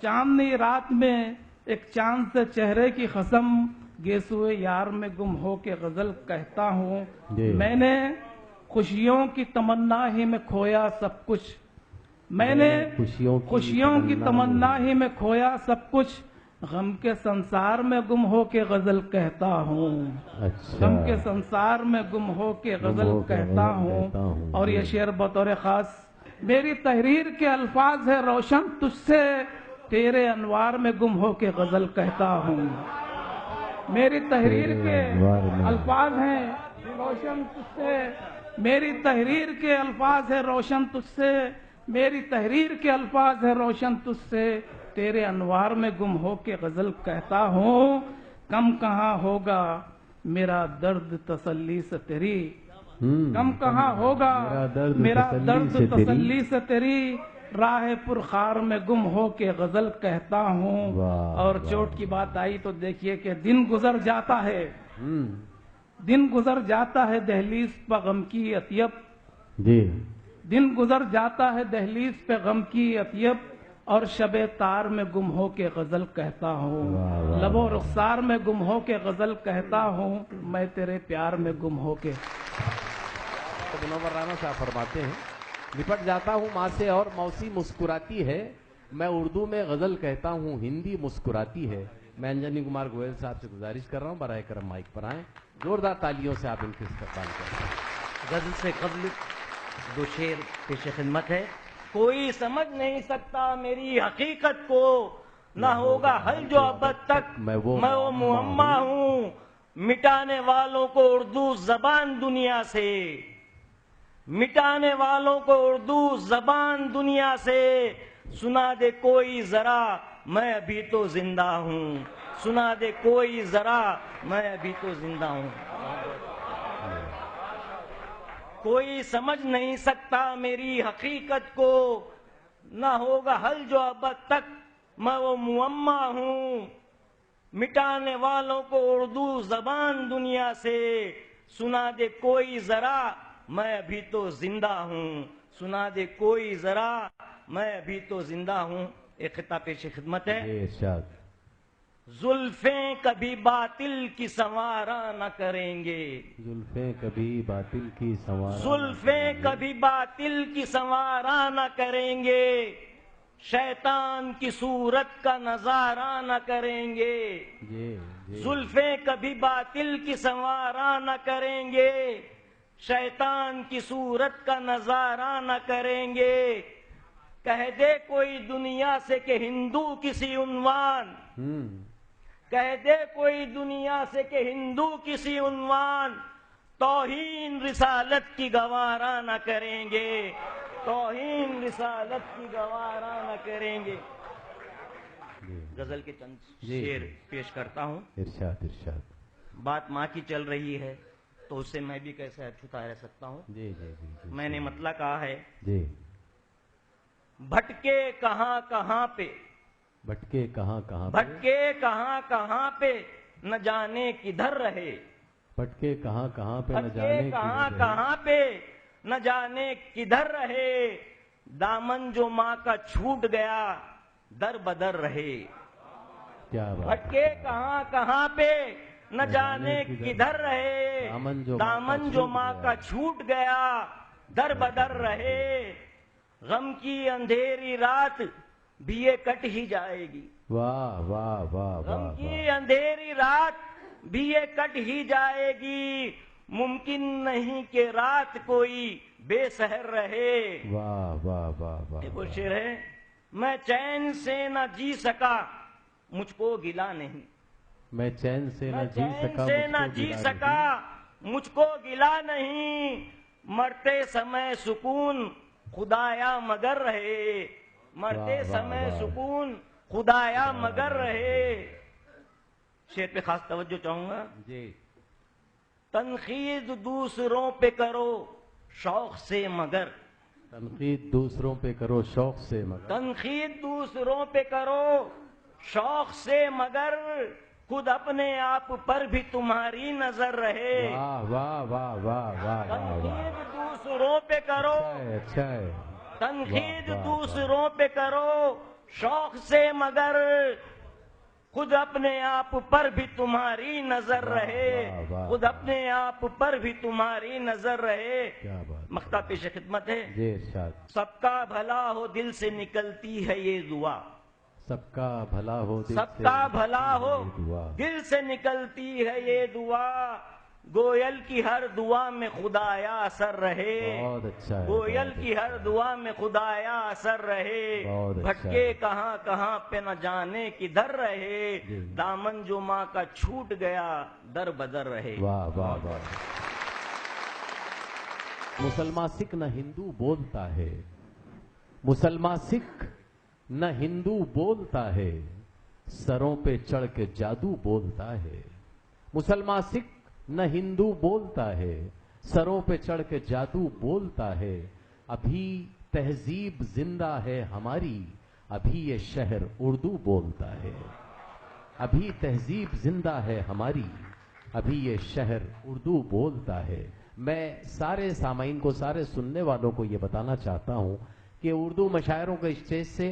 چاندنی رات میں ایک چاند سے چہرے کی قسم، گیسوئے یار میں گم ہو کے غزل کہتا ہوں۔ جی۔ میں نے خوشیوں کی تمنا ہی میں کھویا سب کچھ، میں نے خوشیوں کی تمنا ہی میں کھویا سب کچھ، غم کے سنسار میں گم ہو کے غزل کہتا ہوں، اچھا، غم کے سنسار میں گم ہو کے غزل ہو کے کہتا غزل ہوں۔ کہتا ہوں۔ اور یہ شعر بطور خاص میری تحریر کے الفاظ ہے روشن تجھ سے، تیرے انوار میں گم ہو کے غزل کہتا ہوں، میری تحریر کے انوار میں۔ الفاظ ہیں روشن تجھ سے، میری تحریر کے الفاظ ہے روشن تجھ سے، میری تحریر کے الفاظ ہے روشن تجھ سے، تیرے انوار میں گم ہو کے غزل کہتا ہوں، کم کہاں ہوگا میرا درد تسلی سے تیری، کم کہاں ہوگا میرا درد تسلی سے تیری، راہ پرخار میں گم ہو کے غزل کہتا ہوں۔ واہ، اور واہ۔ چوٹ کی بات آئی تو دیکھیے کہ دن گزر جاتا ہے، دن گزر جاتا ہے دہلیز پہ غم کی اطیب، جی، دن گزر جاتا ہے دہلیز پہ غم کی اطیب، اور شب تار میں گم ہو کے غزل کہتا ہوں، لب و رخسار میں گم ہو کے غزل کہتا ہوں، میں تیرے پیار میں گم ہو کے۔ تو منور رانا صاحب فرماتے ہیں، لپٹ جاتا ہوں ماں سے اور موسی مسکراتی ہے، میں اردو میں غزل کہتا ہوں، ہندی مسکراتی ہے۔ میں انجنی کمار گوئل صاحب سے گزارش کر رہا ہوں براہ کرم مائک پر آئیں، زوردار تالیوں سے آپ ان کے استقبال کریں۔ غزل سے قبل دو شعر پیش خدمت ہے۔ کوئی سمجھ نہیں سکتا میری حقیقت کو، نہ ہوگا حل جو ابد تک میں وہ معمہ ہوں، مٹانے والوں کو اردو زبان دنیا سے، مٹانے والوں کو اردو زبان دنیا سے، سنا دے کوئی ذرا میں ابھی تو زندہ ہوں، سنا دے کوئی ذرا میں ابھی تو زندہ ہوں۔ کوئی سمجھ نہیں سکتا میری حقیقت کو، نہ ہوگا حل جو ابد تک میں وہ معمہ ہوں، مٹانے والوں کو اردو زبان دنیا سے، سنا دے کوئی ذرا میں ابھی تو زندہ ہوں، سنا دے کوئی ذرا میں ابھی تو زندہ ہوں۔ ایک خطاب پیش خدمت ہے۔ زلفیں کبھی باطل کی سنوارا نہ کریں گے، زلفیں کبھی باطل کی سنوارا، زلفیں کبھی باطل کی سنوارا نہ کریں گے، شیطان کی صورت کا نظارہ نہ کریں گے، زلفیں کبھی باطل کی سنوارا نہ کریں گے، شیطان کی صورت کا نظارہ نہ کریں گے، کہہ دے کوئی دنیا سے کہ ہندو کسی عنوان، کہہ دے کوئی دنیا سے کہ ہندو کسی عنوان، توہین رسالت کی گوارا نہ کریں گے، توہین رسالت کی گوارا نہ کریں گے۔ غزل کے چند شعر پیش کرتا ہوں۔ ارشاد ارشاد۔ بات ماں کی چل رہی ہے تو اس سے میں بھی کیسے اچھوتا رہ سکتا ہوں۔ جی جی جی، میں نے مطلب کہا ہے، جی بھٹکے کہاں کہاں پہ، بھٹکے کہاں کہاں پہ، بھٹکے کہاں کہاں پہ نہ جانے کدھر رہے، بھٹکے کہاں کہاں پہ نہ بھٹکے جانے کہاں کہاں پہ نہ جانے کدھر رہے، دامن جو ماں کا چھوٹ گیا در بدر رہے، کیا بات، بھٹکے کہاں کہاں پہ نہ جانے کدھر رہے، دامن جو ماں کا چھوٹ گیا در بدر رہے، غم کی اندھیری رات بھی یہ کٹ ہی جائے گی، واہ واہ واہ غم واہ، کی اندھیری رات بھی یہ کٹ ہی جائے گی، ممکن نہیں کہ رات کوئی بے سحر رہے۔ واہ واہ واہ واہ، ایک اور شعر ہے، میں چین سے نہ جی سکا مجھ کو گلا نہیں، میں چین سے نہ جی سکا، سے نہ جی سکا مجھ کو گلا نہیں، مرتے سمے سکون خدایا مگر رہے، مرتے سمے سکون خدایا مگر رہے۔ شعر پہ خاص توجہ چاہوں گا۔ جی، تنقید دوسروں پہ کرو شوق سے مگر، تنقید دوسروں پہ کرو شوق سے مگر، تنقید دوسروں پہ کرو شوق سے مگر، خود اپنے آپ پر بھی تمہاری نظر رہے، واہ واہ واہ واہ واہ واہ، تنقید دوسروں پہ کرو، اچھا ہے، تنقید دوسروں پہ کرو شوق سے مگر، خود اپنے آپ پر بھی تمہاری نظر رہے، خود اپنے آپ پر بھی تمہاری نظر رہے۔ کیا بات، مقطع پیش خدمت ہے۔ جی ارشاد۔ سب کا بھلا ہو دل سے نکلتی ہے یہ دعا، سب کا بھلا ہو دل سب سے کا بھلا ہو یہ دعا، دل سے نکلتی ہے یہ دعا، گویل کی ہر دعا میں خدایا اثر رہے، بہت اچھا ہے، گویل بہت کی ہر دعا میں خدایا اثر رہے، بہت اچھا بھٹکے ہے۔ کہاں کہاں پہ نہ جانے کدھر رہے، جی۔ دامن جو ماں کا چھوٹ گیا در بدر رہے۔ واہ واہ واہ۔ مسلمان سکھ نہ ہندو بولتا ہے، مسلمان سکھ نہ ہندو بولتا ہے، سروں پہ چڑھ کے جادو بولتا ہے، مسلمان سکھ نہ ہندو بولتا ہے، سروں پہ چڑھ کے جادو بولتا ہے، ابھی تہذیب زندہ ہے ہماری، ابھی یہ شہر اردو بولتا ہے، ابھی تہذیب زندہ ہے ہماری، ابھی یہ شہر اردو بولتا ہے۔ میں سارے سامعین کو، سارے سننے والوں کو یہ بتانا چاہتا ہوں کہ اردو مشاعروں کے اسٹیج سے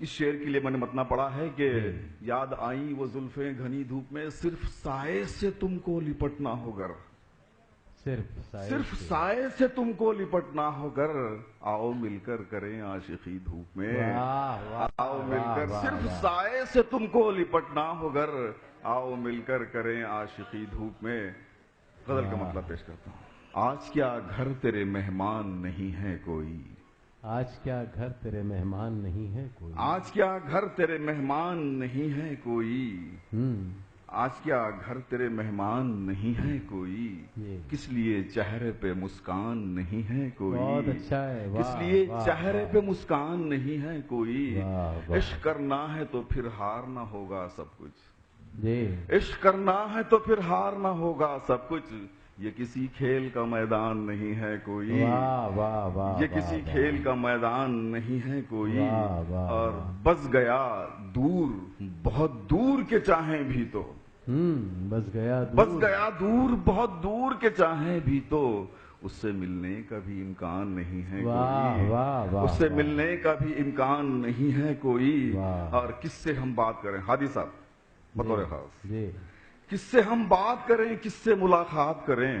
اس شعر کے لیے میں نے متنا پڑھا ہے کہ یاد آئی وہ زلفیں گھنی دھوپ میں، صرف سائے سے تم کو لپٹنا ہو گر، صرف سائے سے تم کو لپٹنا ہو گر، آؤ مل کر کریں عاشقی دھوپ میں، آؤ مل کر، صرف سائے سے تم کو لپٹنا ہو گر، آؤ مل کر کریں عاشقی دھوپ میں۔ غزل کا مطلب پیش کرتا ہوں۔ آج کیا گھر تیرے مہمان نہیں ہے کوئی، آج کیا گھر تیرے مہمان نہیں ہے کوئی، آج کیا گھر تیرے مہمان نہیں ہے کوئی، آج کیا گھر تیرے مہمان نہیں ہے کوئی، کس لیے چہرے پہ مسکان نہیں ہے کوئی، بہت اچھا ہے، کس لیے چہرے پہ مسکان نہیں ہے کوئی، عشق کرنا ہے تو پھر ہارنا ہوگا سب کچھ، عشق کرنا ہے تو پھر ہارنا ہوگا سب کچھ، یہ کسی کھیل کا میدان نہیں ہے کوئی، یہ کسی کھیل کا میدان نہیں ہے کوئی، اور بس گیا دور بہت دور کے چاہیں بھی تو، بس گیا دور بہت دور کے چاہیں بھی تو، اس سے ملنے کا بھی امکان نہیں ہے کوئی، اس سے ملنے کا بھی امکان نہیں ہے کوئی، اور کس سے ہم بات کریں، ہادی صاحب بطور خاص، کس سے ہم بات کریں، کس سے ملاقات کریں،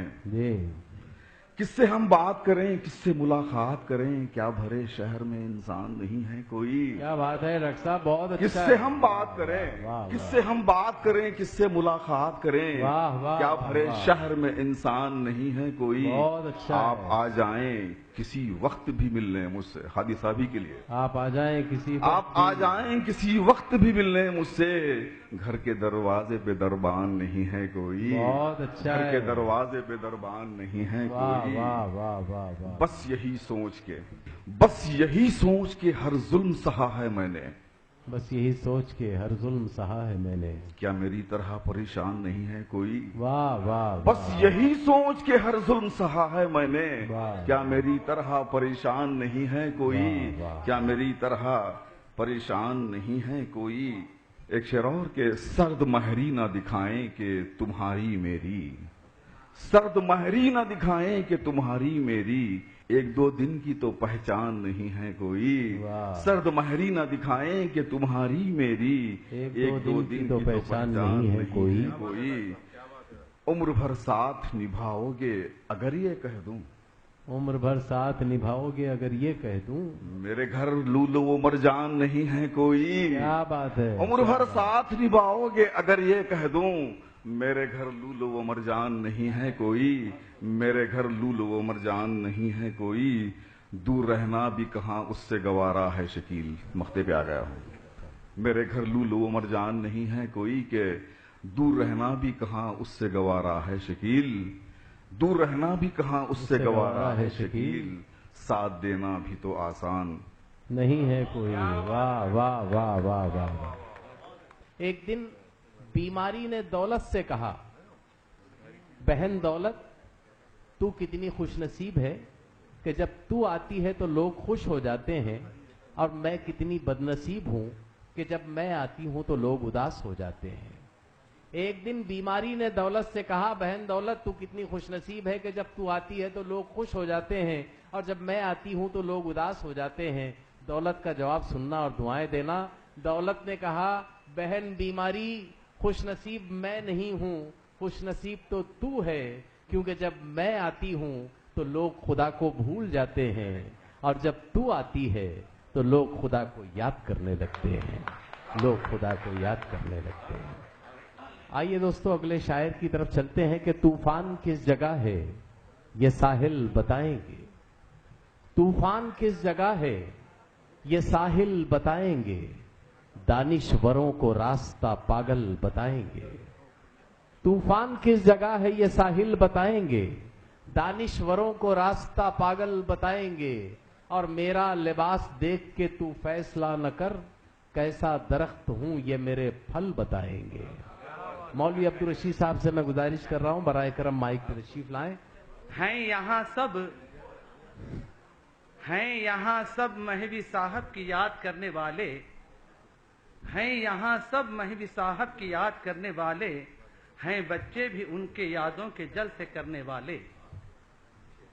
کس سے ہم بات کریں، کس سے ملاقات کریں، کیا بھرے شہر میں انسان نہیں ہے کوئی، کیا بات ہے ڈاکٹر صاحب، بہت اچھا، کس سے ہم بات کریں، کس سے ہم بات کریں، کس سے ملاقات کریں، کیا بھرے شہر میں انسان نہیں ہے کوئی، بہت اچھا، آپ آ جائیں کسی وقت بھی ملنے مجھ سے، ہادی صاحبی کے لیے، آپ آ جائیں کسی وقت بھی ملنے مجھ سے، گھر کے دروازے پہ دربان نہیں ہے کوئی، بہت اچھا، گھر کے دروازے پہ دربان نہیں ہے کوئی، بس یہی سوچ کے ہر ظلم سہا ہے میں نے، بس یہی سوچ کے ہر ظلم سہا ہے میں نے، کیا میری طرح پریشان نہیں ہے کوئی، واہ، بس یہی سوچ کے ہر ظلم سہا ہے میں نے، کیا میری طرح پریشان نہیں ہے کوئی، کیا میری طرح پریشان نہیں ہے کوئی۔ ایک شعر اور کہ سرد مہری نہ دکھائیں کہ تمہاری میری، سرد مہری نہ دکھائیں کہ تمہاری میری، ایک دو دن کی تو پہچان نہیں ہے کوئی، سرد مہری نہ دکھائیں کہ تمہاری میری، ایک دو دن کی تو پہچان نہیں ہے کوئی، عمر بھر ساتھ نبھاؤ گے اگر یہ کہہ دوں، عمر بھر ساتھ نبھاؤ گے اگر یہ کہہ دوں، میرے گھر لولو و مرجان نہیں ہے کوئی، کیا بات ہے، عمر بھر ساتھ نبھاؤ گے اگر یہ کہہ دوں، میرے گھر لولو و مرجان نہیں ہے کوئی، میرے گھر لولو و مرجان نہیں ہے کوئی، دور رہنا بھی کہاں اس سے گوارا ہے شکیل، مختے پہ آ گیا ہوں، میرے گھر لولو و مرجان نہیں ہے کوئی، کہ دور رہنا بھی کہاں اس سے گوارا ہے شکیل، دور رہنا بھی کہاں اس سے گوارا ہے شکیل، ساتھ دینا بھی تو آسان نہیں ہے کوئی، واہ واہ واہ واہ واہ۔ ایک دن بیماری نے دولت سے کہا، بہن دولت تو کتنی خوش نصیب ہے کہ جب تو آتی ہے تو لوگ خوش ہو جاتے ہیں، اور میں کتنی بد نصیب ہوں کہ جب میں آتی ہوں تو لوگ اداس ہو جاتے ہیں۔ ایک دن بیماری نے دولت سے کہا، بہن دولت تو کتنی خوش نصیب ہے کہ جب تو آتی ہے تو لوگ خوش ہو جاتے ہیں، اور جب میں آتی ہوں تو لوگ اداس ہو جاتے ہیں۔ دولت کا جواب سننا اور دعائیں دینا۔ دولت نے کہا، بہن بیماری خوش نصیب میں نہیں ہوں، خوش نصیب تو تو ہے، کیونکہ جب میں آتی ہوں تو لوگ خدا کو بھول جاتے ہیں، اور جب تو آتی ہے تو لوگ خدا کو یاد کرنے لگتے ہیں، لوگ خدا کو یاد کرنے لگتے ہیں۔ آئیے دوستو اگلے شاعر کی طرف چلتے ہیں کہ طوفان کس جگہ ہے یہ ساحل بتائیں گے، طوفان کس جگہ ہے یہ ساحل بتائیں گے، دانشوروں کو راستہ پاگل بتائیں گے، طوفان کس جگہ ہے یہ ساحل بتائیں گے، دانشوروں کو راستہ پاگل بتائیں گے، اور میرا لباس دیکھ کے تو فیصلہ نہ کر، کیسا درخت ہوں یہ میرے پھل بتائیں گے۔ مولوی عبدالرشید صاحب سے میں گزارش کر رہا ہوں برائے کرم مائک پر تشریف لائیں۔ ہیں یہاں سب مہوی صاحب کی یاد کرنے والے، ہیں یہاں سب مہوی صاحب کی یاد کرنے والے، ہیں بچے بھی ان کے یادوں کے جل سے کرنے والے،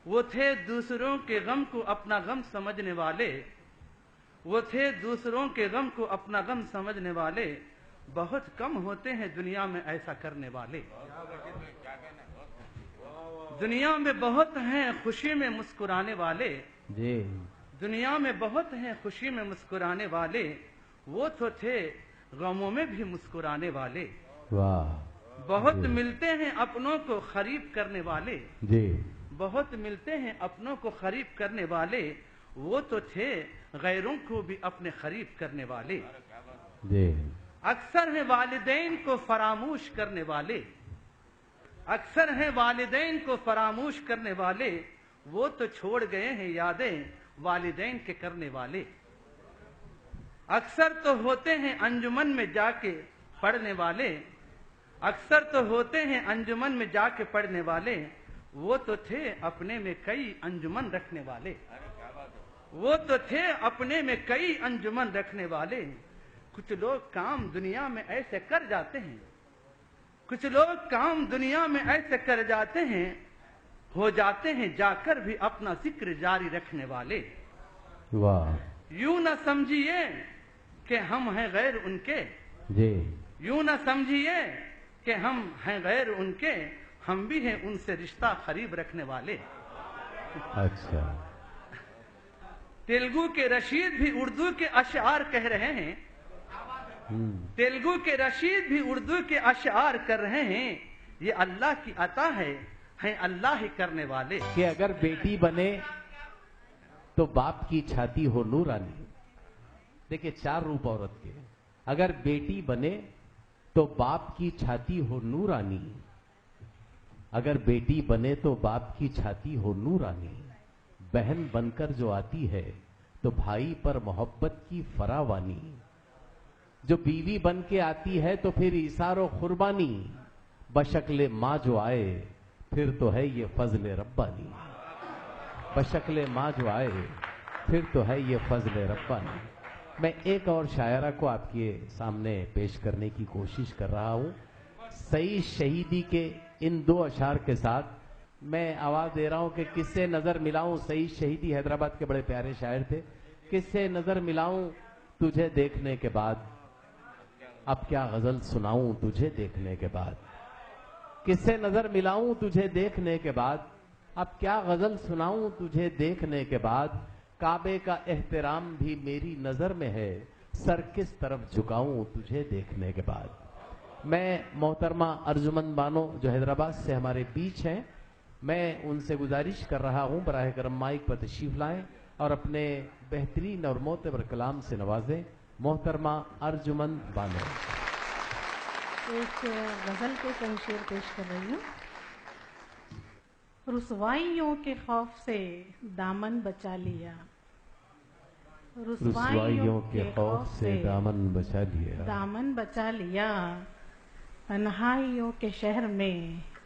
وہ تھے دوسروں کے غم کو اپنا غم سمجھنے والے، وہ تھے دوسروں کے غم کو اپنا غم سمجھنے والے، بہت کم ہوتے ہیں دنیا میں ایسا کرنے والے۔ دنیا میں بہت ہیں خوشی میں مسکرانے والے، جی دنیا میں بہت ہیں خوشی میں مسکرانے والے، وہ تو تھے غموں میں بھی مسکرانے والے۔ واہ بہت ملتے ہیں اپنوں کو خریب کرنے والے، جی بہت ملتے ہیں اپنوں کو خریب کرنے والے، وہ تو تھے غیروں کو بھی اپنے خریب کرنے والے۔ جی اکثر ہیں والدین کو فراموش کرنے والے، اکثر ہیں والدین کو فراموش کرنے والے، وہ تو چھوڑ گئے ہیں یادیں والدین کے کرنے والے۔ اکثر تو ہوتے ہیں انجمن میں جا کے پڑھنے والے، اکثر تو ہوتے ہیں انجمن میں جا کے پڑھنے والے، وہ تو تھے اپنے میں کئی انجمن رکھنے والے، وہ تو تھے اپنے میں کئی انجمن رکھنے والے۔ کچھ لوگ کام دنیا میں ایسے کر جاتے ہیں، کچھ لوگ کام دنیا میں ایسے کر جاتے ہیں، ہو جاتے ہیں جا کر بھی اپنا ذکر جاری رکھنے والے۔ واہ یوں نہ سمجھیے کہ ہم ہیں غیر ان کے، جی یوں نہ سمجھیے کہ ہم ہیں غیر ان کے، ہم بھی ہیں ان سے رشتہ قریب رکھنے والے۔ اچھا تیلگو کے رشید بھی اردو کے اشعار کہہ رہے ہیں، تیلگو کے رشید بھی اردو کے اشعار کر رہے ہیں، یہ اللہ کی عطا ہے، ہیں اللہ ہی کرنے والے۔ کہ اگر بیٹی بنے تو باپ کی چھاتی ہو نورانی۔ دیکھیں 4 روپ عورت کے، اگر بیٹی بنے تو باپ کی چھاتی ہو نورانی، اگر بیٹی بنے تو باپ کی چھاتی ہو نورانی، بہن بن کر جو آتی ہے تو بھائی پر محبت کی فراوانی، جو بیوی بن کے آتی ہے تو پھر ایثار و قربانی، بشکل ماں جو آئے پھر تو ہے یہ فضل ربانی، بشکل ماں جو آئے پھر تو ہے یہ فضل ربانی۔ میں ایک اور شاعرہ کو آپ کے سامنے پیش کرنے کی کوشش کر رہا ہوں۔ سعید شہیدی کے ان 2 اشعار کے ساتھ میں آواز دے رہا ہوں کہ کس سے نظر ملاؤں۔ سعید شہیدی حیدرآباد کے بڑے پیارے شاعر تھے۔ کس سے نظر ملاؤں تجھے دیکھنے کے بعد، اب کیا غزل سناؤں تجھے دیکھنے کے بعد، کس سے نظر ملاؤں تجھے دیکھنے کے بعد، اب کیا غزل سناؤں تجھے دیکھنے کے بعد، کعبے کا احترام بھی میری نظر میں ہے، سر کس طرف جھکاؤں تجھے دیکھنے کے بعد۔ میں محترمہ ارجمن بانو جو حیدرآباد سے ہمارے بیچ ہیں، میں ان سے گزارش کر رہا ہوں براہ کرم مائک پر تشریف لائیں اور اپنے بہترین اور معتبر کلام سے نوازیں۔ محترمہ ارجمن بانو۔ ایک غزل کے شمشیر پیش کر رہی ہوں۔ رسوائیوں کے خوف سے دامن بچا لیا، رسوائیوں کے خوف سے دامن بچا لیا، دامن بچا لیا، تنہائیوں کے شہر میں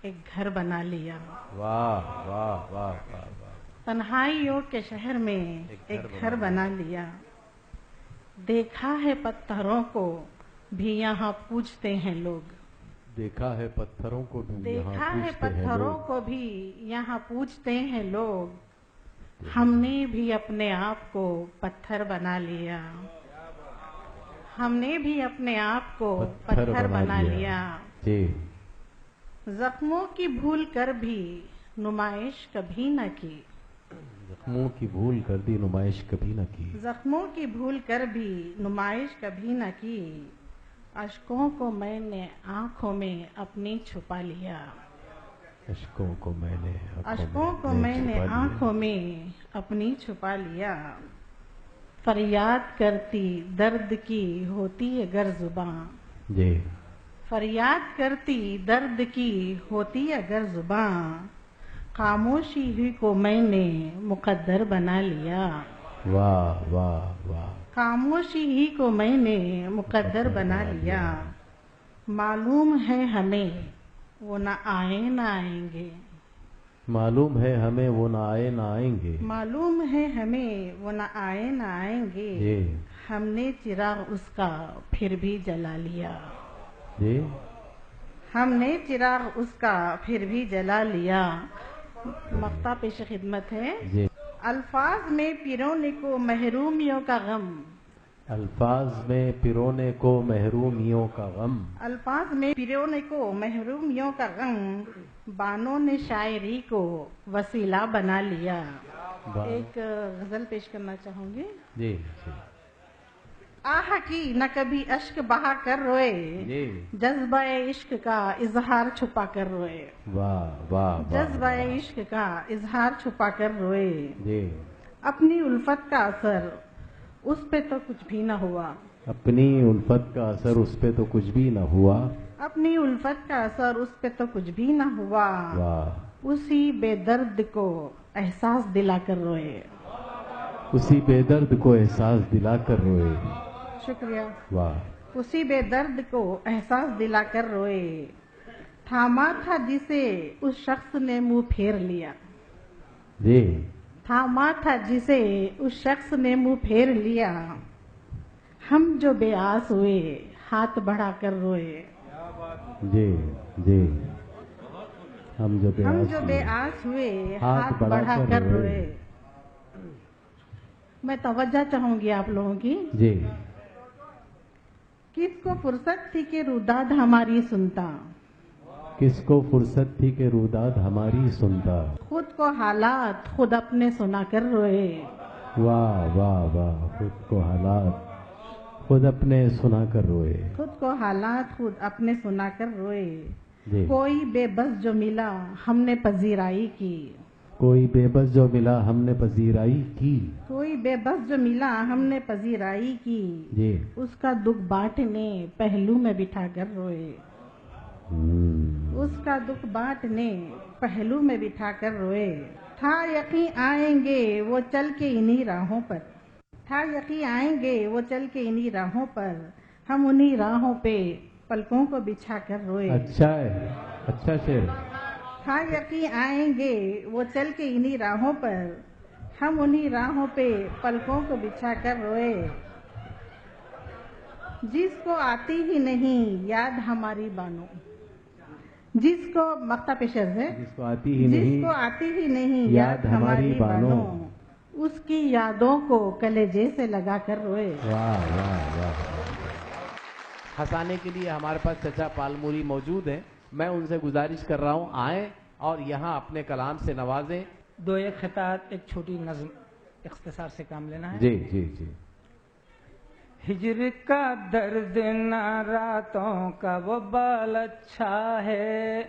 ایک گھر بنا لیا۔ واہ واہ واہ واہ واہ۔ تنہائیوں کے شہر میں ایک گھر بنا لیا، دیکھا ہے پتھروں کو بھی یہاں پوجتے ہیں لوگ، دیکھا ہے پتھروں کو بھی دیکھا ہے پتھروں کو بھی یہاں پوجتے ہیں لوگ، ہم نے بھی اپنے آپ کو پتھر بنا لیا، ہم نے بھی اپنے آپ کو پتھر بنا لیا، زخموں کی بھول کر بھی نمائش کبھی نہ کی، زخموں کی بھول کر دی نمائش کبھی نہ کی، زخموں کی بھول کر بھی نمائش کبھی نہ کی، اشکوں کو میں نے آنکھوں میں اپنی چھپا لیا، اشکوں کو میں نے اشکوں کو میں نے آنکھوں میں اپنی چھپا لیا، فریاد کرتی درد کی ہوتی اگر زباں، جی فریاد کرتی درد کی ہوتی اگر زباں، خاموشی ہی کو میں نے مقدر بنا لیا، واہ واہ واہ، خاموشی ہی کو میں نے مقدر بنا لیا، معلوم ہے ہمیں وہ نہ آئے نہ آئیں گے، معلوم ہے ہمیں وہ نہ آئے نہ آئیں گے، معلوم ہے ہمیں وہ نہ آئے نہ آئیں گے، ہم نے چراغ اس کا پھر بھی جلا لیا، جی ہم نے چراغ اس کا پھر بھی جلا لیا۔ مقطع پیش خدمت ہے۔ الفاظ میں پیرونے کو محرومیوں کا غم، الفاظ میں پیرونے کو محرومیوں کا غم، الفاظ میں پیرونے کو محرومیوں کا غم، بانوں نے شاعری کو وسیلہ بنا لیا۔ ایک غزل پیش کرنا چاہوں گی۔ جی جی آہ کی نہ کبھی اشک بہا کر روئے، جی جذبہ عشق کا اظہار چھپا کر روئے، واہ واہ جذبہ عشق کا اظہار چھپا کر روئے، جی اپنی الفت کا اثر اس پہ تو کچھ بھی نہ ہوا، اپنی الفت کا اثر اس پہ تو کچھ بھی نہ ہوا، اپنی الفت کا اثر اس پہ تو کچھ بھی نہ ہوا، واہ اسی بے درد کو احساس دلا کر روئے، اسی بے درد کو احساس دلا کر روئے، شکریہ، واہ اسی بے درد کو احساس دلا کر روئے، تھاما تھا جسے اس شخص نے منہ پھیر لیا، جی تھاما تھا جسے اس شخص نے منہ پھیر لیا، ہم جو بے آس ہوئے ہاتھ بڑھا کر روئے، جی جی ہم جو بے آس ہوئے ہاتھ بڑھا کر روئے۔ میں توجہ چاہوں گی آپ لوگوں کی۔ جی کس کو فرصت تھی کہ روداد ہماری سنتا، کس کو فرصت تھی کہ روداد ہماری سنتا، خود کو حالات خود اپنے سنا کر روئے، واہ واہ واہ خود کو حالات خود اپنے سنا کر روئے، خود کو حالات خود اپنے سنا کر روئے، جی کوئی بے بس جو ملا ہم نے پذیرائی کی، کوئی بے بس جو ملا ہم نے پذیرائی کی، کوئی بے بس جو ملا ہم نے پذیرائی کی، جی اس کا دکھ بانٹنے پہلو میں بٹھا کر روئے، اس کا دکھ بانٹنے پہلو میں بٹھا کر روئے، تھا یقین آئیں گے وہ چل کے انہی راہوں پر، تھا یقین آئیں گے وہ چل کے انہی راہوں پر، ہم انہی راہوں پہ پلکوں کو بچھا کر روئے، اچھا ہے، اچھا شعر، تھا یقین آئیں گے وہ چل کے انہی راہوں پر، ہم انہی راہوں پہ پلکوں کو بچھا کر روئے، جس کو آتی ہی نہیں یاد ہماری بانو، جس کو مقطع پیش ہے، جس کو آتی ہی نہیں جس کو آتی ہی نہیں یاد ہماری بانو، اس کی یادوں کو کلیجے سے لگا کر روئے۔ واہ واہ واہ، ہنسانے کے لیے ہمارے پاس چچا پالموری موجود ہیں، میں ان سے گزارش کر رہا ہوں آئیں اور یہاں اپنے کلام سے نوازیں۔ دو ایک خطات، ایک چھوٹی نظم، اختصار سے کام لینا ہے۔ جی جی جی ہجر کا درد نہ راتوں کا وبال اچھا ہے،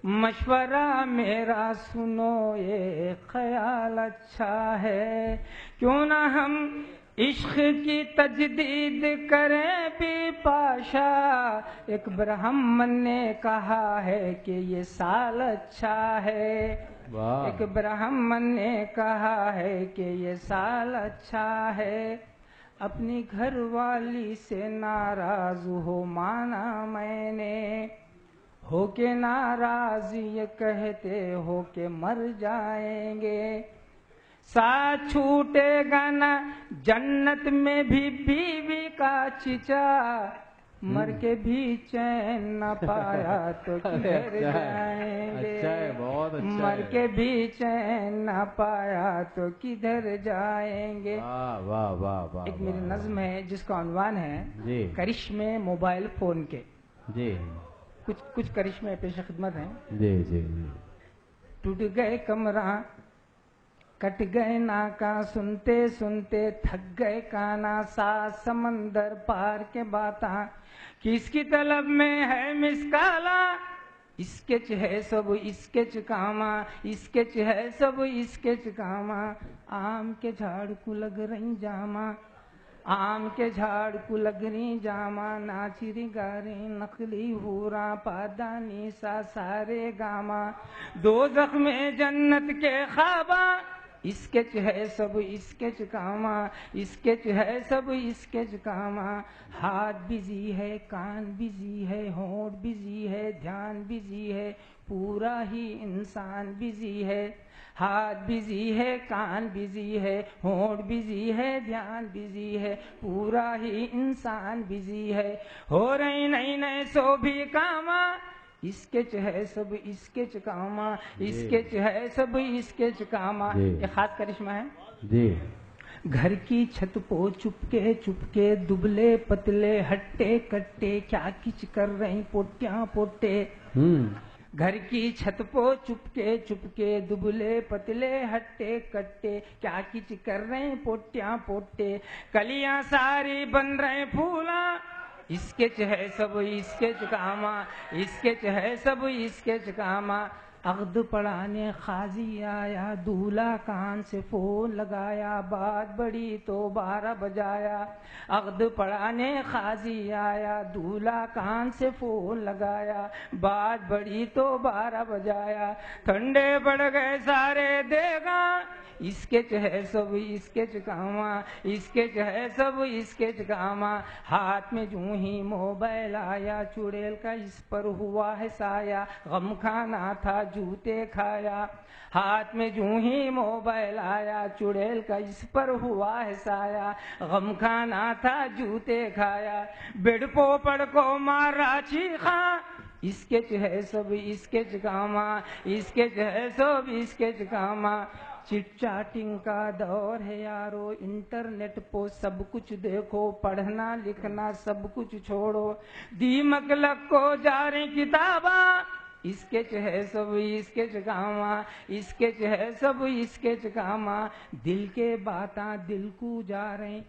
مشورہ میرا سنو یہ خیال اچھا ہے، کیوں نہ ہم عشق کی تجدید کریں بھی پاشا، ایک برہمن نے کہا ہے کہ یہ سال اچھا ہے، ایک برہمن نے کہا ہے کہ یہ سال اچھا ہے، اپنی گھر والی سے ناراض ہو مانا میں نے، ہو کے ناراض یہ کہتے ہو کہ مر جائیں گے، ساتھ چھوٹے گا نا جنت میں بھی بیوی کا چچا، مر کے بھی چین نہ پایا تو کدھر جائیں گے، مر کے بھی چین نہ پایا تو کدھر جائیں گے۔ واہ واہ واہ، ایک میری نظم ہے جس کا عنوان ہے کرشمے موبائل فون کے۔ جی کچھ کرشمے پیش خدمت ہیں۔ جی جی جی ٹوٹ گئے کمرہ کٹ گئے ناکا، سنتے سنتے تھک گئے کانا، سات سمندر پار کے باتاں کس کی طلب میں ہے مسکالا، اسکیچ ہے سب اسکیچ کاما، اسکیچ ہے سب اسکیچ کاما، آم کے جھاڑ کو لگ رہی جاما، آم کے جھاڑ کو لگ رہی جاما، ناچری گاری نقلی ہورا پادانی سا سارے گاما، دو زخم جنت کے خواباں، اسکیچ ہے سب اسکیچ کاما، اسکیچ ہے سب اسکیچ کاما، ہاتھ بزی ہے کان بزی ہے ہونٹ بزی ہے دھیان بزی ہے پورا ہی انسان بزی ہے، ہاتھ بزی ہے کان بزی ہے ہونٹ بزی ہے دھیان بزی ہے پورا ہی انسان بزی ہے، ہو رہی نئی نئے سو بھی کاما، اسکیچ ہے سب اسکیچ کاما، اسکیچ ہے سب اسکیچ کاما. یہ خاص کرشمہ ہے جی. گھر کی چھت پو چپکے چپکے دبلے پتلے ہٹے کٹے کیا کچھ کر رہے پوٹیاں پوٹے. گھر کی چھت پو چپکے چپکے دبلے پتلے ہٹے کٹے کیا کچھ کر رہے پوٹیاں پوٹے. کلیاں ساری بن رہے پھولا، اسکیچ ہے سب اسکیچ کاما، اسکیچ ہے سب اسکیچ کاما. عقد پڑھانے قاضی آیا، دولہا کان سے فون لگایا، بات بڑی تو 12 بجایا. عقد پڑھانے قاضی آیا، دولہا کان سے فون لگایا، بات بڑی تو 12 بجایا. ٹھنڈے پڑ گئے سارے دیگا، اسکیچ ہے سب اسکیچ کاما، اسکیچ ہے سب اسکیچ کاما. ہاتھ میں جوں ہی موبائل آیا، چڑیل کا اس پر ہوا ہے سایہ، غم کھانا تھا جوتے کھایا. ہاتھ میں جوں ہی موبائل آیا، چڑیل کا اس پر ہوا ہے سایہ، غم کھانا تھا جوتے کھایا. بیڈ پوپڑ کو مارا چیخا، اسکیچ ہے سب اسکیچ کاما، اسکیچ ہے سب اسکیچ کاما. چٹ چاٹنگ کا دور ہے یارو، انٹرنیٹ پہ سب کچھ دیکھو، پڑھنا لکھنا سب کچھ چھوڑو. دیمک لگ کو جا رہے کتاباں، اسکیچ ہے سب اسکیچ کاما، اسکیچ ہے سب اسکیچ کاما. دل کے باتاں دل کو جا رہے،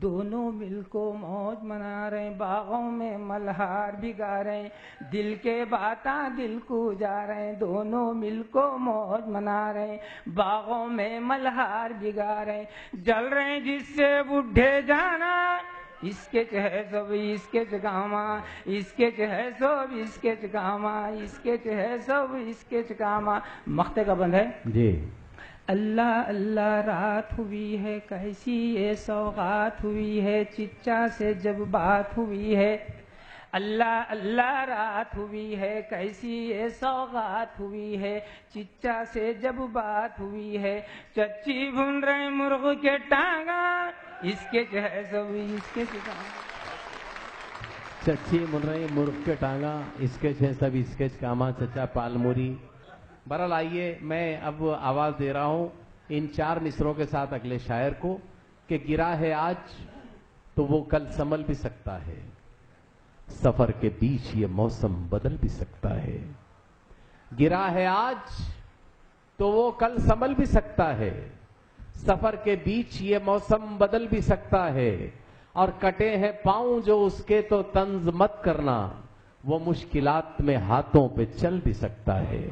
دونوں مل کو موج منا رہے، باغوں میں ملہار بھگا رہے. دل کے باتاں دل کو جا رہے، دونوں مل کو موج منا رہے، باغوں میں ملہار بھگا رہے. جل رہے جس سے بڈھے جانا، اسکیچ ہے سب اسکیچ کاما، اسکیچ ہے سب اسکیچ کاما، اسکیچ ہے سب اسکیچ کاما. مختے کا بند ہے جی. اللہ اللہ رات ہوئی ہے، کیسی یہ سوغات ہوئی ہے، چچا سے جب بات ہوئی ہے. اللہ اللہ رات ہوئی ہے، کیسی یہ سوغات ہوئی ہے، چچا سے جب بات ہوئی ہے. چچی بن رہے مرغ کے ٹانگا، اسکیچ ہے سب اسکیچ کاما. چچی بن رہی مرغ کے ٹانگا، اسکیچ ہے سب اسکیچ کاما. چچا پالموری. بہرحال آئیے میں اب آواز دے رہا ہوں ان 4 مصروں کے ساتھ اگلے شاعر کو کہ گرا ہے آج تو وہ کل سنبھل بھی سکتا ہے، سفر کے بیچ یہ موسم بدل بھی سکتا ہے. گرا ہے آج تو وہ کل سنبھل بھی سکتا ہے، سفر کے بیچ یہ موسم بدل بھی سکتا ہے. اور کٹے ہیں پاؤں جو اس کے تو طنز مت کرنا، وہ مشکلات میں ہاتھوں پہ چل بھی سکتا ہے.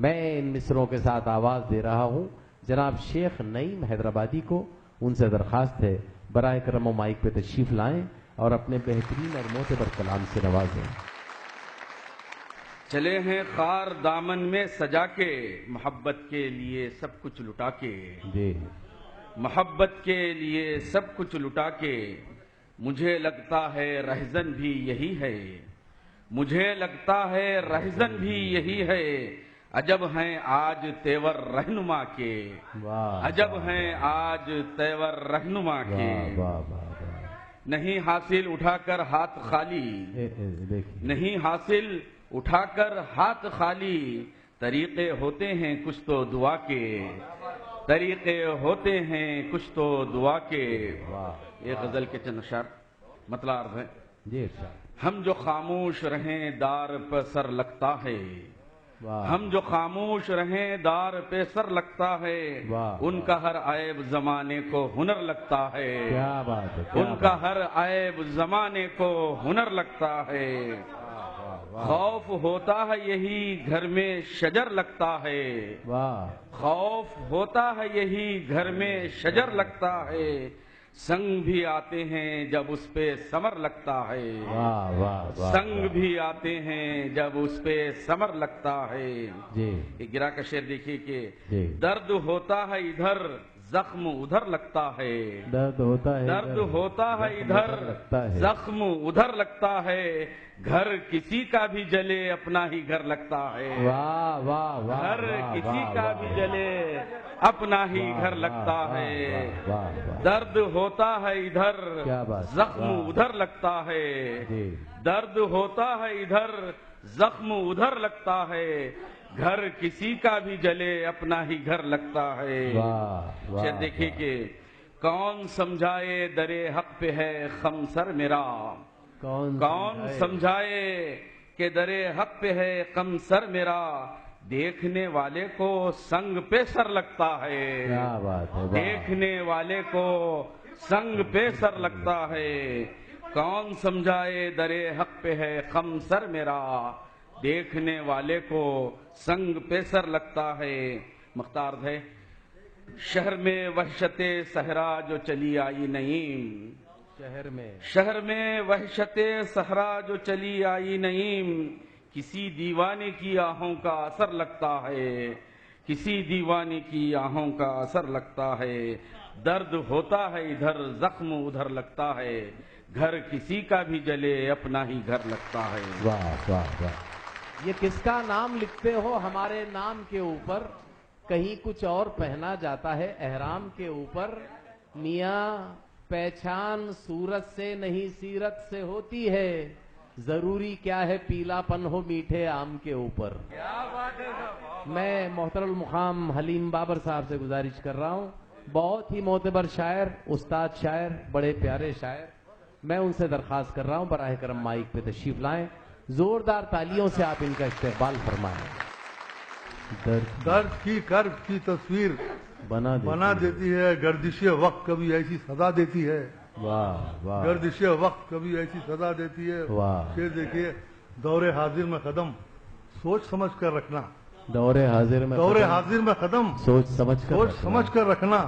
میں ان مصروں کے ساتھ آواز دے رہا ہوں جناب شیخ نعیم حیدرآبادی کو. ان سے درخواست ہے براہ کرم و مائک پہ تشریف لائیں اور اپنے بہترین اور معتبر کلام سے نوازیں. چلے ہیں خار دامن میں سجا کے، محبت کے لیے سب کچھ لٹا کے. جی. محبت کے لیے سب کچھ لٹا کے، مجھے لگتا ہے رہزن بھی یہی ہے، مجھے لگتا ہے رہزن بھی یہی ہے. عجب ہیں آج تیور رہنما کے، عجب ہیں آج تیور رہنما کے. نہیں حاصل اٹھا کر ہاتھ خالی، نہیں حاصل اٹھا کر ہاتھ خالی، طریقے ہوتے ہیں کچھ تو دعا کے، طریقے ہوتے ہیں کچھ تو دعا کے. یہ غزل کے چند اشعار مطلع عرض ہے. جی. ہم جو خاموش رہیں دار پر سر لگتا ہے، ہم جو خاموش رہیں دار پہ سر لگتا ہے، ان کا ہر عیب زمانے کو ہنر لگتا ہے. کیا بات ہے. ان کا ہر عیب زمانے کو ہنر لگتا ہے. خوف ہوتا ہے یہی گھر میں شجر لگتا ہے، خوف ہوتا ہے یہی گھر میں شجر لگتا ہے. سنگ بھی آتے ہیں جب اس پہ ثمر لگتا ہے، سنگ بھی آتے ہیں جب اس پہ ثمر لگتا ہے. یہ گرا کا شعر دیکھیے کہ درد ہوتا ہے ادھر زخم ادھر لگتا ہے، درد ہوتا ہے، درد ہوتا ہے ادھر زخم ادھر لگتا ہے. گھر کسی کا بھی جلے اپنا ہی گھر لگتا ہے، گھر کسی کا بھی جلے اپنا ہی گھر لگتا ہے. درد ہوتا ہے ادھر زخم ادھر لگتا ہے، درد ہوتا ہے ادھر زخم ادھر لگتا ہے، گھر کسی کا بھی جلے اپنا ہی گھر لگتا ہے۔ شاید دیکھیے کہ کون سمجھائے درے حق پہ ہے خمسر میرا، کون سمجھائے کہ درے حق پہ ہے خمسر میرا، دیکھنے والے کو سنگ پہ سر لگتا ہے، دیکھنے والے کو سنگ پہ سر لگتا ہے، کون سمجھائے درے حق پہ ہے خمسر میرا، دیکھنے والے کو سنگ پہ سر لگتا ہے۔ مختار ہے شہر میں وحشت صحرا جو چلی آئی نہیں، شہر میں وحشت صحرا جو چلی آئی نہیں، کسی دیوانے کی آہوں کا اثر لگتا ہے، کسی دیوانے کی آہوں کا اثر لگتا ہے، درد ہوتا ہے ادھر زخم ادھر لگتا ہے، گھر کسی کا بھی جلے اپنا ہی گھر لگتا ہے۔ واہ واہ واہ، یہ کس کا نام لکھتے ہو ہمارے نام کے اوپر؟ کہیں کچھ اور پہنا جاتا ہے احرام کے اوپر، میاں پہچان صورت سے نہیں سیرت سے ہوتی ہے، ضروری کیا ہے پیلا پن ہو میٹھے آم کے اوپر۔ میں محترم المقام حلیم بابر صاحب سے گزارش کر رہا ہوں، بہت ہی معتبر شاعر، استاد شاعر، بڑے پیارے شاعر، میں ان سے درخواست کر رہا ہوں براہ کرم مائک پہ تشریف لائیں، زوردار تالیوں سے آپ ان کا استقبال فرمائیں۔ درد کی کرب کی تصویر بنا دیتی ہے، گردش وقت کبھی ایسی صدا دیتی ہے، گردش وقت کبھی ایسی صدا دیتی ہے۔ یہ دیکھیے دور حاضر میں قدم سوچ سمجھ کر رکھنا، دور حاضر میں قدم سوچ سمجھ کر رکھنا،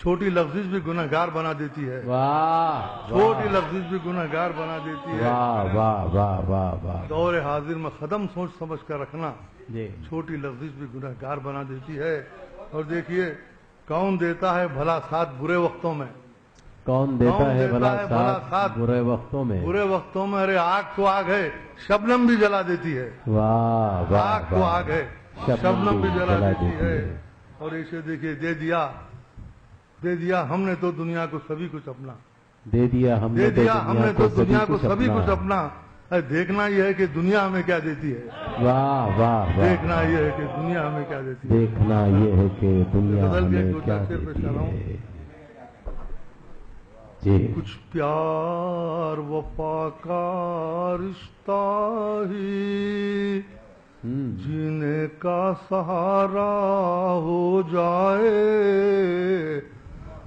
چھوٹی لفظ بھی گنہگار بنا دیتی ہے، چھوٹی لفظ بھی گنہگار بنا دیتی ہے۔ دور حاضر میں قدم سوچ سمجھ کر رکھنا، چھوٹی لفظ بھی گنہگار بنا دیتی ہے۔ اور دیکھیے کون دیتا ہے بھلا ساتھ برے وقتوں میں، کون دیتا ہے بھلا ساتھ برے وقتوں میں، برے وقتوں میں۔ ارے آگ تو آگ ہے شبنم بھی جلا دیتی ہے، آگ تو آگ ہے شبنم بھی جلا دیتی ہے۔ اور اسے دیکھیے دے دیا ہم نے تو دنیا کو سبھی کچھ اپنا، دے دیا ہم نے تو دنیا کو سبھی کچھ اپنا، دیکھنا یہ ہے کہ دنیا ہمیں کیا دیتی ہے، دیکھنا یہ ہے کہ دنیا ہمیں کیا دیتی ہے، دیکھنا یہ ہے کہ دنیا ہمیں کیا دیتی ہے۔ کچھ پیار وفا کا رشتہ ہی جینے کا سہارا ہو جائے،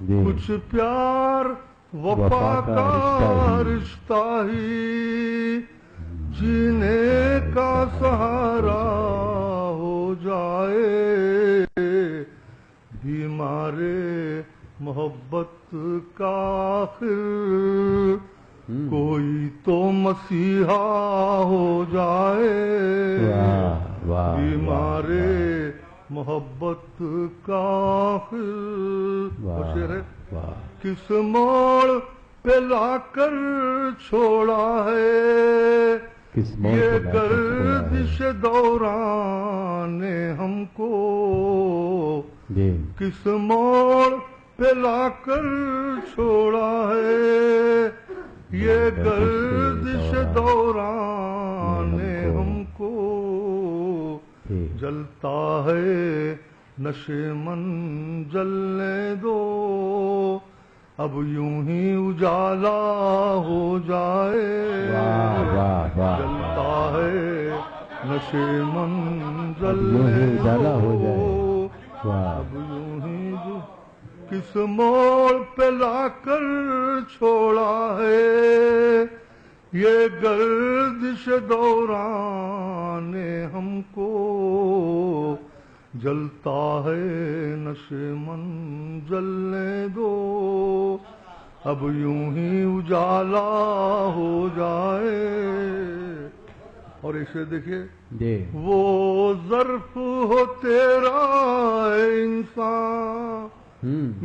کچھ پیار وفا کا رشتہ ہی جینے کا سہارا ہو جائے، بیمار محبت کا آخر کوئی تو مسیحا ہو جائے، بیمار محبت کا آخر کس موڑ پہ لا کر چھوڑا ہے یہ گردش دوران نے ہم کو، کس موڑ پہ لا کر چھوڑا ہے یہ گردش دوران نے ہم کو، جلتا ہے نشے من جلنے دو اب یوں ہی اجالا ہو جائے، جلتا ہے نشے من جلنے دو اب یوں ہی کس موڑ پہ لا کر چھوڑا ہے یہ گردش دوران نے ہم کو، جلتا ہے نشے من جلنے دو اب یوں ہی اجالا ہو جائے۔ اور اسے دیکھیے وہ ظرف ہو تیرا انسان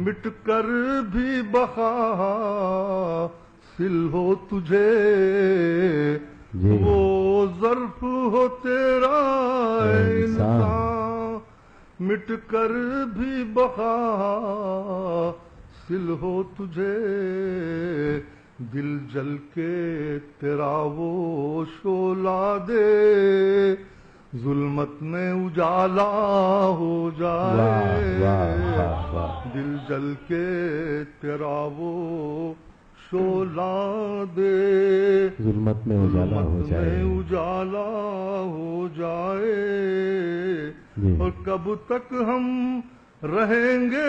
مٹ کر بھی بقا حاصل ہو تجھے، وہ ظرف ہو تیرا انسان مٹ کر بھی بقا حاصل ہو تجھے، دل جل کے تیرا وہ شعلہ دے ظلمت میں اجالا ہو جائے دل جل کے تیرا وہ شعلہ دے ظلمت میں اجالا ہو جائے اور کب تک ہم رہیں گے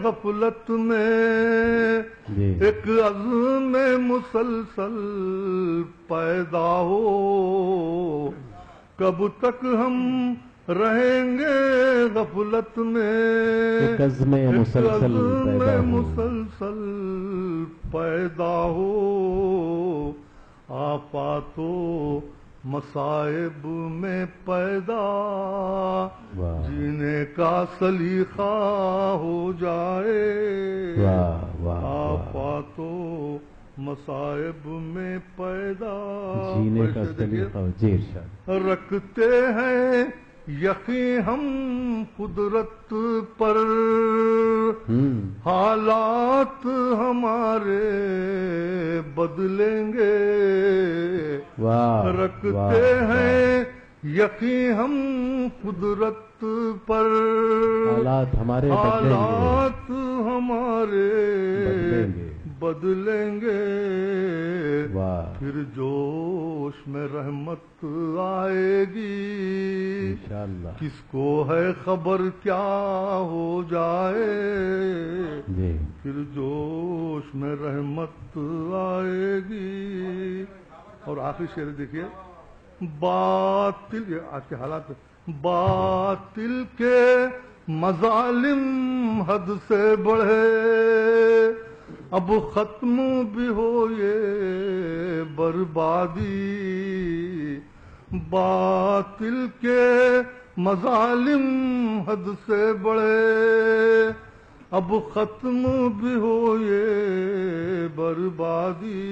غفلت میں ایک عزم مسلسل پیدا ہو کب تک ہم رہیں گے غفلت میں ایک عزم مسلسل پیدا ہو آفات و مصائب میں پیدا جینے کا سلیقہ ہو جائے آفات و مصائب میں پیدا جینے کا سلیقہ رکھتے ہیں یقین ہم قدرت پر حالات ہمارے بدلیں گے رکھتے ہیں یقین ہم قدرت پر حالات ہمارے بدلیں گے پھر جوش میں رحمت آئے گی کس کو ہے خبر کیا ہو جائے پھر جوش میں رحمت آئے گی اور آخری شعر دیکھیے باطل آج کے حالات باطل کے مظالم حد سے بڑھے اب ختم بھی ہو یہ بربادی باطل کے مظالم حد سے بڑھے اب ختم بھی ہو یہ بربادی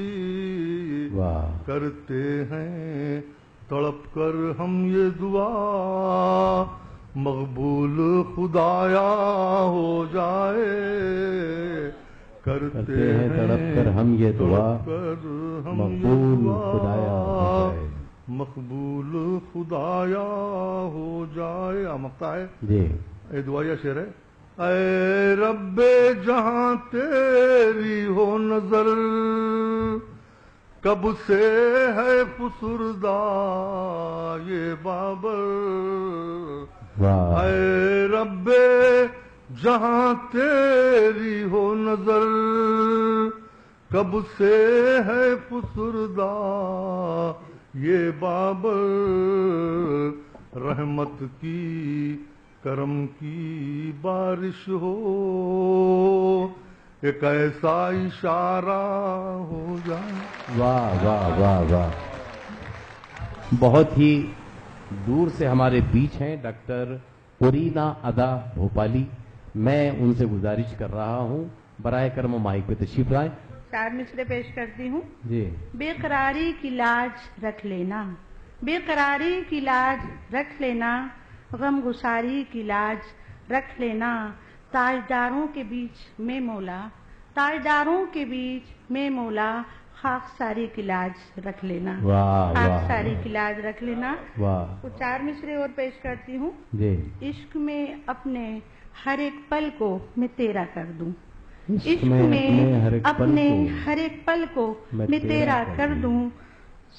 کرتے ہیں تڑپ کر ہم یہ دعا مقبول خدایا ہو جائے کرتے ہیں تڑپ کر ہم یہ دعا مقبول خدایا ہو جائے مقبول خدایا ہو جائے آمکتا ہے اے دعائیا شعر ہے اے رب جہاں تیری ہو نظر کب سے ہے فسردہ یہ بابر اے رب جہاں تیری ہو نظر کب سے ہے فسردہ یہ بابر رحمت کی کرم کی بارش ہو ایک ایسا اشارہ ہو جائے واہ واہ واہ واہ بہت ہی دور سے ہمارے بیچ ہیں ڈاکٹر اورینا ادا بھوپالی میں ان سے گزارش کر رہا ہوں برائے کرم مائک پہ تشریف لائیں 4 مصرے پیش کرتی ہوں جی بے قراری کی لاج رکھ لینا بے قراری کی لاج رکھ لینا غم گساری کی لاج رکھ لینا تاجداروں کے بیچ میں مولا تاجداروں کے بیچ میں مولا خاک ساری کی لاج رکھ لینا خاک ساری کی لاج رکھ لینا 4 مصرے اور پیش کرتی ہوں جی عشق میں اپنے ہر ایک پل کو میں تیرا کر دوں عشق میں اپنے ہر ایک پل کو میں تیرا کر دوں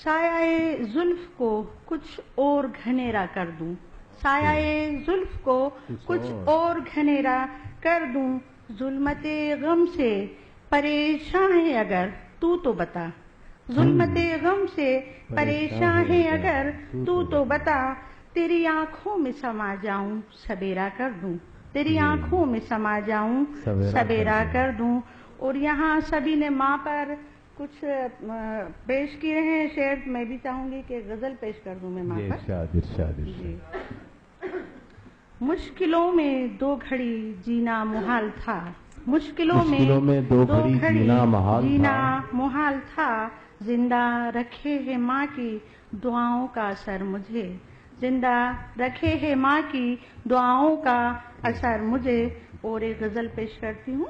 سایہ زلف کو کچھ اور گھنیرا کر دوں سایہ زلف کو کچھ اور گھنیرا کر دوں ظلمت غم سے پریشان ہے اگر تو بتا ظلمت غم سے پریشان ہے اگر تو بتا تیری آنکھوں میں سما جاؤں سبیرا کر دوں تیری آنکھوں میں سما جاؤں سبیرا کر دوں اور یہاں سبھی نے ماں پر کچھ پیش کیے ہیں شعر میں بھی چاہوں گی کہ غزل پیش کر دوں میں ماں پر مشکلوں میں 2 گھڑی جینا محال تھا مشکلوں میں 2 گھڑی جینا محال تھا زندہ رکھے ہے ماں کی دعاؤں کا اثر مجھے زندہ رکھے ہے ماں کی دعاؤں کا اثر مجھے اور ایک غزل پیش کرتی ہوں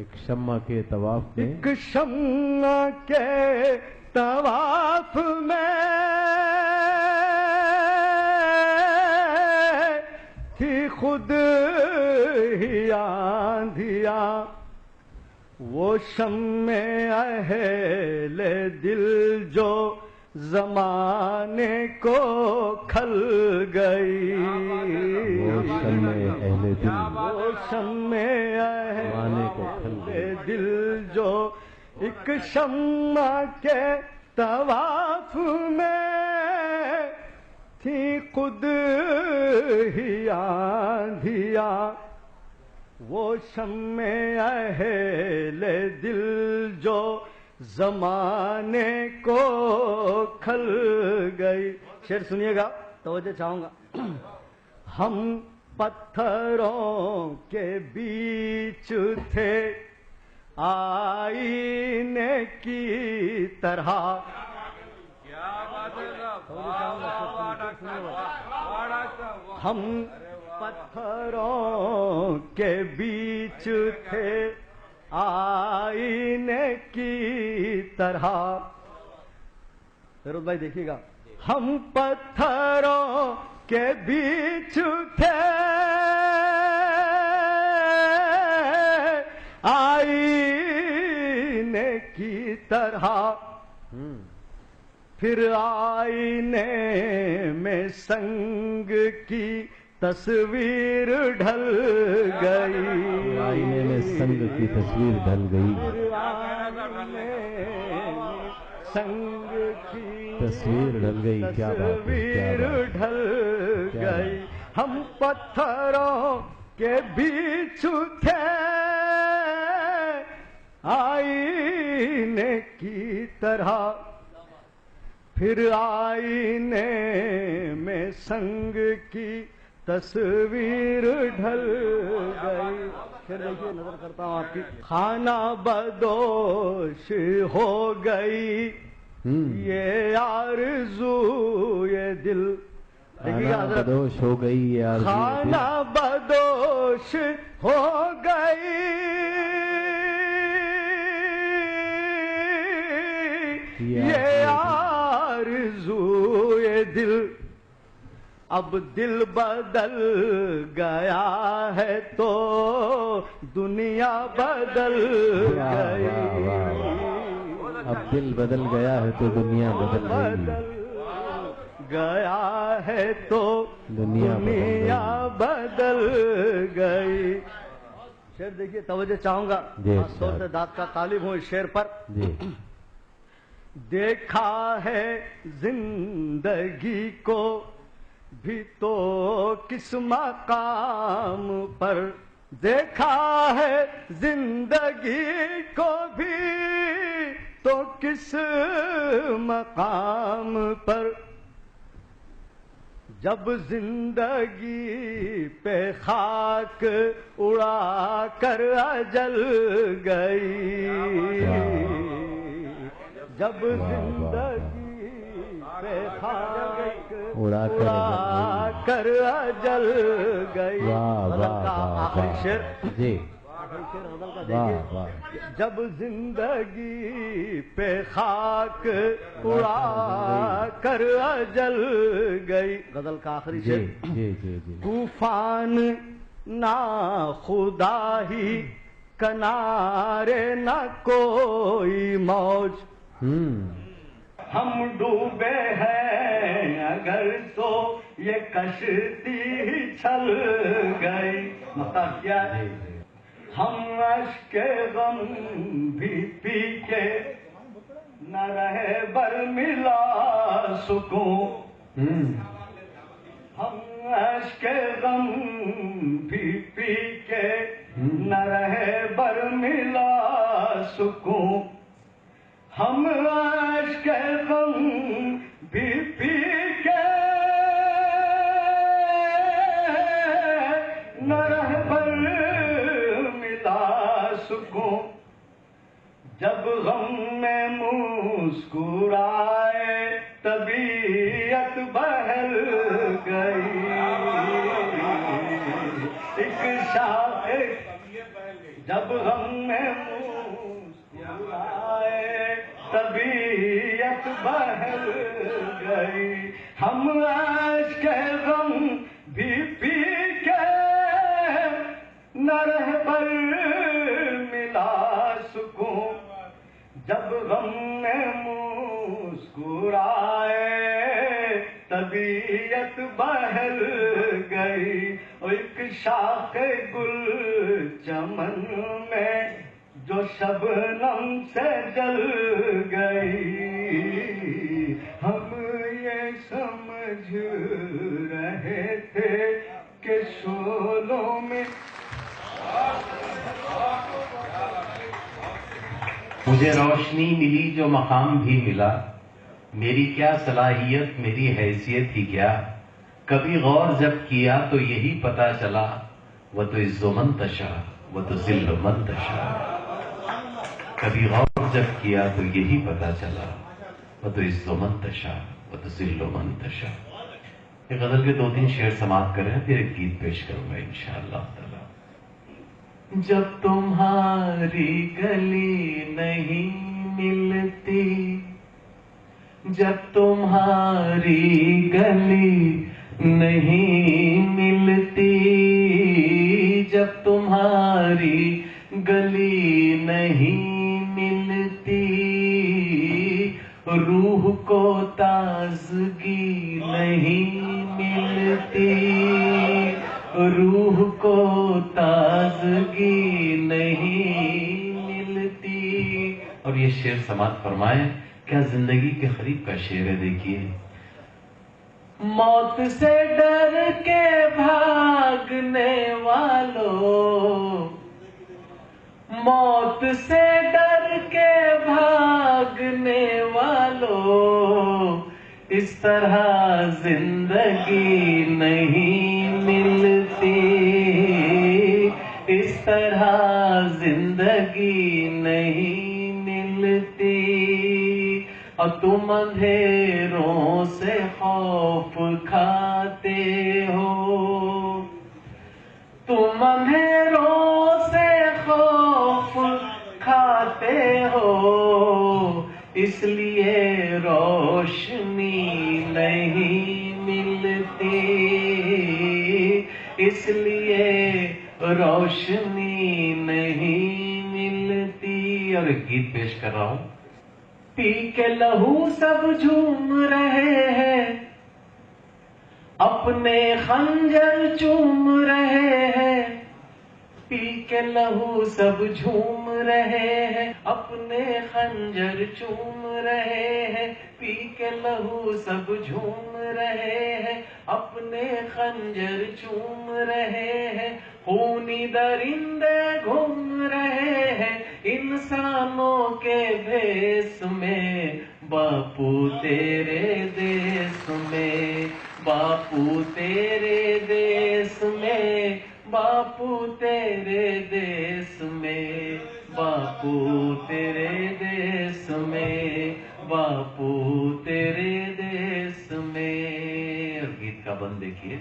ایک شمع کے طواف میں، ایک شمع کے طواف میں تھی خود ہی آندھیاں، وہ شمع اہل دل جو زمانے کو کھل گئی، وہ شمع اہل دل، وہ شمع اہل دل جو ایک شمع کے طواف میں تھی خود ہی آندھیاں، وہ شمع اہل دل جو زمانے کو کھل گئی۔ شعر سنیے گا، توجہ چاہوں گا۔ ہم پتھروں کے بیچ تھے آئینے کی طرح، ہم پتھروں کے بیچ تھے آئینے کی طرح۔ فیروز بھائی دیکھیے گا، ہم پتھروں کے بیچ تھے آئینے کی طرح، پھر آئینے میں سنگ کی تصویر ڈھل گئی، آئینے میں سنگ کی تصویر ڈھل گئی، سنگ کی تصویر ڈھل گئی، کیا بات ہے، تصویر ڈھل گئی۔ ہم پتھروں کے بیچ تھے آئینے کی طرح، پھر آئینے میں سنگ کی تصویر ڈھل گئی۔ پھر دیکھیے، نظر کرتا ہوں آپ کی، خانہ بدوش ہو گئی یہ آرزو یہ دل، خانہ بدوش ہو گئی یہ آرزو، خانہ بدوش ہو گئی یہ آرزو یہ دل، اب دل بدل گیا ہے تو دنیا بدل گئی، اب دل بدل گیا ہے تو دنیا بدل گئی، گیا ہے تو دنیا بدل گئی۔ شعر دیکھیے، توجہ چاہوں گا، خاص طور سے داد کا طالب ہوں اس شعر پر۔ دیکھا ہے زندگی کو بھی تو کس مقام پر، دیکھا ہے زندگی کو بھی تو کس مقام پر، جب زندگی پہ خاک اڑا کر اجل گئی، جب زندگی پہ خاک اڑا کر اجل گئی۔ غزل کا آخری شعر، جی غزل کا دیکھیے، جب زندگی پہ خاک اڑا کر اجل گئی۔ غزل کا آخری شعر، طوفان نہ خدا ہی کنارے نہ کوئی موج، ہم ڈوبے ہیں اگر تو یہ کشتی ہی چھل گئی۔ مطلب کیا ہے، ہم اشک غم بھی پی کے نہ رہے برملا سکون، ہم اشک غم بھی پی کے نہ رہے برملا سکون، ہم اشک غم بھی پی کے نہ رہے برملا سکون، جب غم میں مسکرائے طبیعت بہل گئی، ایک شاخ جب غم میں مسکرائے طبیعت بہل گئی ہم عشق غم بھی پی کے نہ رہبر ملا سکون جب غم میں مسکرائے طبیعت بہل گئی ایک شاخ گل چمن میں جو شبنم سے جل گئی ہم یہ سمجھ رہے تھے کہ شولوں میں مجھے روشنی ملی جو مقام بھی ملا میری کیا صلاحیت میری حیثیت ہی کیا کبھی غور جب کیا تو یہی پتا چلا وہ تو عز و منتشا وہ تو ذل و منتشا کبھی غور جب کیا تو یہی پتا چلا وہ تو عز و منتشا وہ تو ذل و منتشا یہ غزل کے 2-3 شعر سماعت کریں پھر ایک گیت پیش کروں گا انشاءاللہ تعالی جب تمہاری گلی نہیں ملتی جب تمہاری گلی نہیں ملتی جب تمہاری گلی نہیں ملتی روح کو تازگی نہیں ملتی روح کو تازگی نہیں ملتی اور یہ شعر سماعت فرمائیں کیا زندگی کے قریب کا شعر ہے دیکھیے موت سے ڈر کے بھاگنے والوں موت سے ڈر کے بھاگنے والوں اس طرح زندگی نہیں ملتی اس طرح زندگی نہیں ملتی اور تم اندھیروں سے خوف کھاتے ہو تم اندھیروں سے خوف کھاتے ہو اس لیے روشنی نہیں ملتی اس لیے روشنی نہیں ملتی اور ایک گیت پیش کر رہا ہوں پی کے لہو سب جھوم رہے ہیں اپنے خنجر چوم رہے ہیں پی کے لہو سب جھوم رہے ہیں اپنے خنجر چوم رہے ہیں پی کے لہو سب جھوم رہے ہیں اپنے خنجر چوم رہے ہیں خونی درندے گھوم رہے ہیں انسانوں کے بھیس میں باپو تیرے دیس میں باپو تیرے دیس میں باپو تیرے دیس میں باپو تیرے دیس میں باپو تیرے دیس میں اور گیت کا بند دیکھیے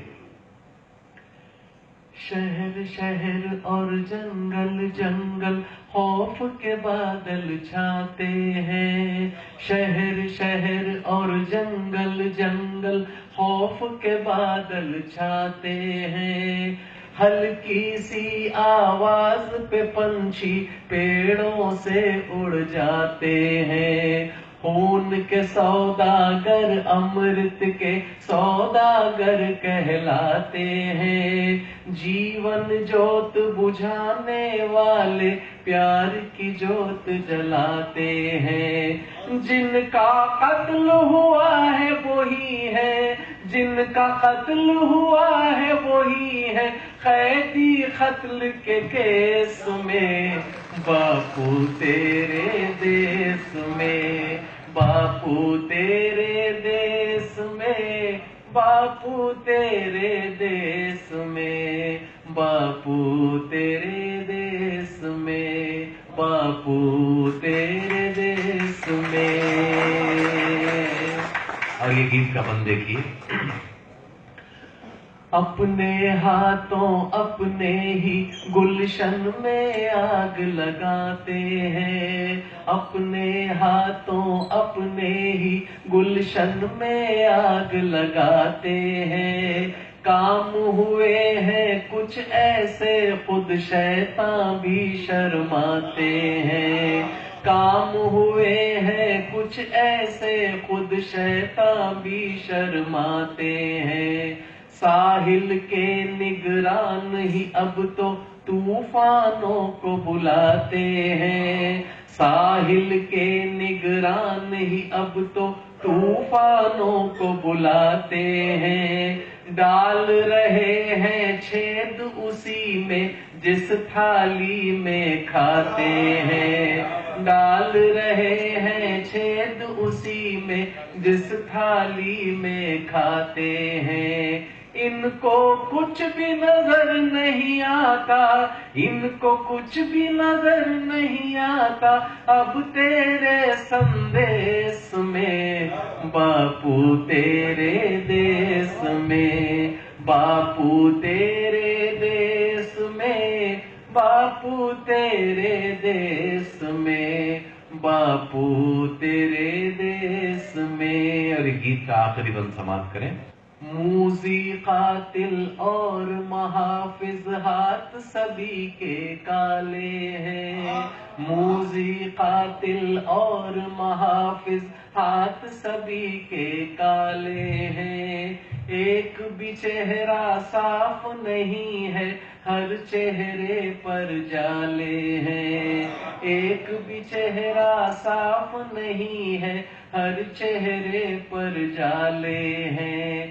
شہر شہر اور جنگل جنگل خوف کے بادل چھاتے ہیں شہر شہر اور جنگل جنگل خوف کے بادل چھاتے ہیں ہلکی سی آواز پہ پنچھی پیڑوں سے اڑ جاتے ہیں خون کے سوداگر امرت کے سوداگر کہلاتے ہیں جیون جوت بجھانے والے پیار کی جوت جلاتے ہیں جن کا قتل ہوا ہے وہی ہے جن کا قتل ہوا ہے وہی ہے قیدی قتل کے کیس میں باپو تیرے دیس میں باپو تیرے دیس میں باپو تیرے دیس میں باپو تیرے دیس میں باپو تیرے دیس میں اور یہ گیت کا بند دیکھیے اپنے ہاتھوں اپنے ہی گلشن میں آگ لگاتے ہیں، اپنے ہاتھوں اپنے ہی گلشن میں آگ لگاتے ہیں، کام ہوئے ہیں کچھ ایسے خود شیطان بھی شرماتے ہیں، کام ہوئے ہیں کچھ ایسے خود شیطان بھی شرماتے ہیں، ساحل کے نگران ہی اب تو طوفانوں کو بلاتے ہیں، ساحل کے نگران ہی اب تو طوفانوں کو بلاتے ہیں، ڈال رہے ہیں چھید اسی میں جس تھالی میں کھاتے ہیں، ڈال رہے ہیں چھید اسی میں جس تھالی میں کھاتے ہیں، ان کو کچھ بھی نظر نہیں آتا، ان کو کچھ بھی نظر نہیں آتا، اب تیرے سندیس میں باپو تیرے دیس میں، باپو تیرے دیس میں، باپو تیرے دیس میں، باپو تیرے دیس میں۔ اور یہ گیت کا آخری بند سماعت کریں۔ موذی قاتل اور محافظ ہاتھ سبھی کے کالے ہیں، موذی قاتل اور محافظ ہاتھ سبھی کے کالے ہیں، ایک بھی چہرہ صاف نہیں ہے، ہر چہرے پر جالے ہیں، ایک بھی چہرہ صاف نہیں ہے، ہر چہرے پر جالے ہیں،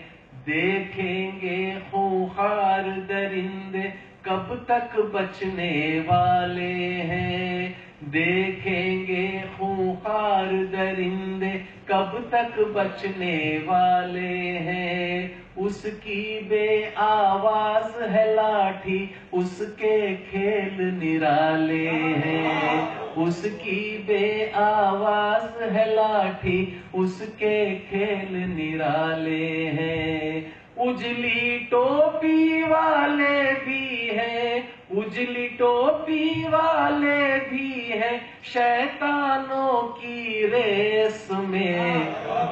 دیکھیں گے خونخوار درندے کب تک بچنے والے ہیں، دیکھیں گے خونخوار درندے کب تک بچنے والے ہیں، اس کی بے آواز ہے لاٹھی اس کے کھیل نرالے ہیں، اس کی بے آواز ہے لاٹھی اس کے کھیل نرالے ہیں، اجلی ٹوپی والے بھی ہیں، اجلی ٹوپی والے بھی ہیں، شیطانوں کی ریس میں،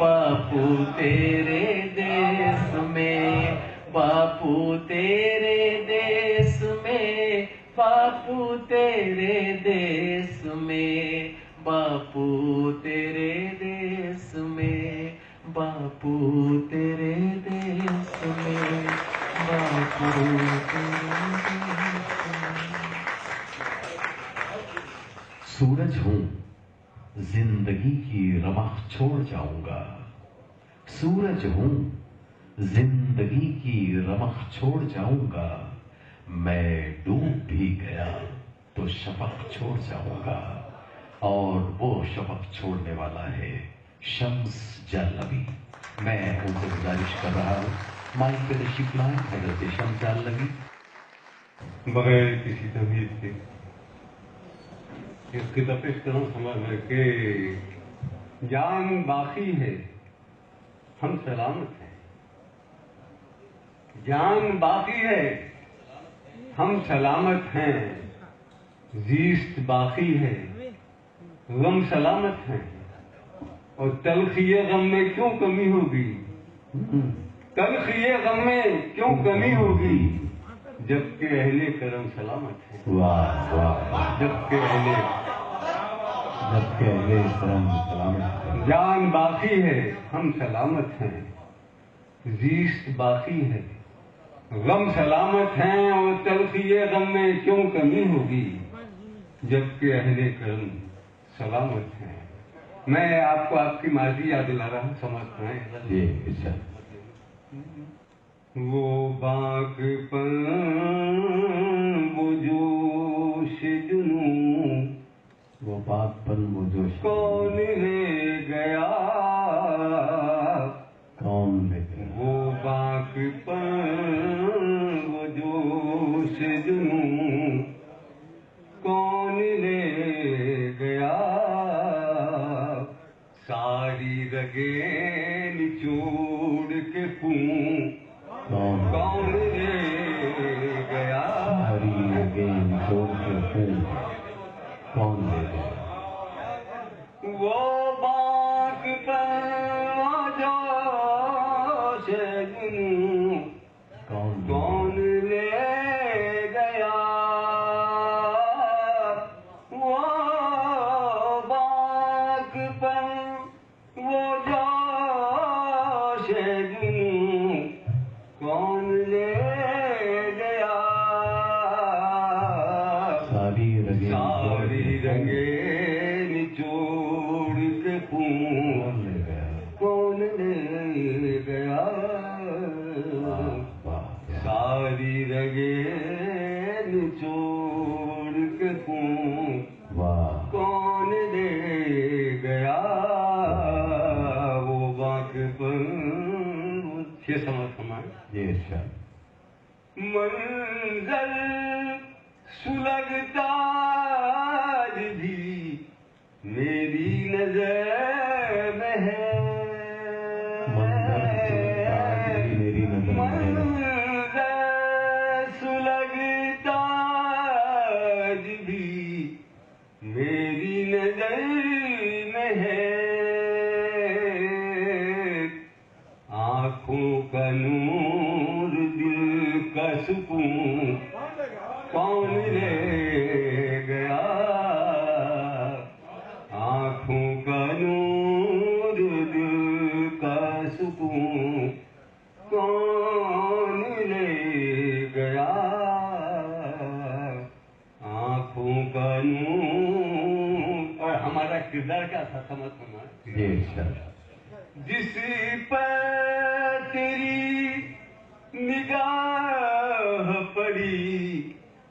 باپو تیرے دیس میں، باپو تیرے دیس میں، باپو تیرے دیس میں، باپو تیرے دیس میں، باپو تیرے دیس میں، باپو تیرے دیس میں۔ سورج ہوں زندگی کی رمق چھوڑ جاؤں گا، سورج ہوں زندگی کی رمق چھوڑ جاؤں گا، میں ڈوب بھی گیا تو شفق چھوڑ جاؤں گا، اور وہ شفق چھوڑنے والا ہے شمس جالنبی۔ میں ان سے گزارش کر رہا ہوں مائک پہ تشریف لائیں حضرت شمس جالنبی۔ بغیر کسی تمہید کے اس کی تپش کروں سمجھ کہ جان باقی ہے ہم سلامت ہیں، جان باقی ہے ہم سلامت ہیں، زیست باقی ہے غم سلامت ہیں، اور تلخی غم میں کیوں کمی ہوگی، تلخی غم میں کیوں کمی ہوگی، جبکہ اہل کرم سلامت ہیں، واہ واہ، جبکہ اہل کرم سلامت ہیں، جان باقی ہے ہم سلامت ہیں، زیست باقی ہے غم سلامت ہیں، اور تلخی غم میں کیوں کمی ہوگی، جبکہ اہل کرم سلامت ہیں۔ میں آپ کو آپ کی ماضی یاد دلا رہا ہوں، سمجھتے ہیں وہ باغ پر وہ جوش جنوں، وہ باغ پر وہ جوش کون لے گیا، کون لے گیا، وہ باغ پر وہ جوش جنوں، کون لے گیا، ساری رگیں نچوڑ کے خون کون شگنوں کون لے گیا ساری رنگے نچوڑ کے خون کون لے گیا ساری رنگے نچوڑ کے خون کون لے گیا وہ باق پر یہ سمجھ ہمارے منظر سلگتا بھی میری نظر میں ہے منظر سلگتا بھی میری نظر میں ہے آنکھوں کا نور دل کا سکون کون لے گیا آنکھوں کا نور دل کا سکون کون لے گیا آنکھوں کا نور اور ہمارا کردار کیا تھا سمجھ ہمارا جس پر تیری نگاہ پڑی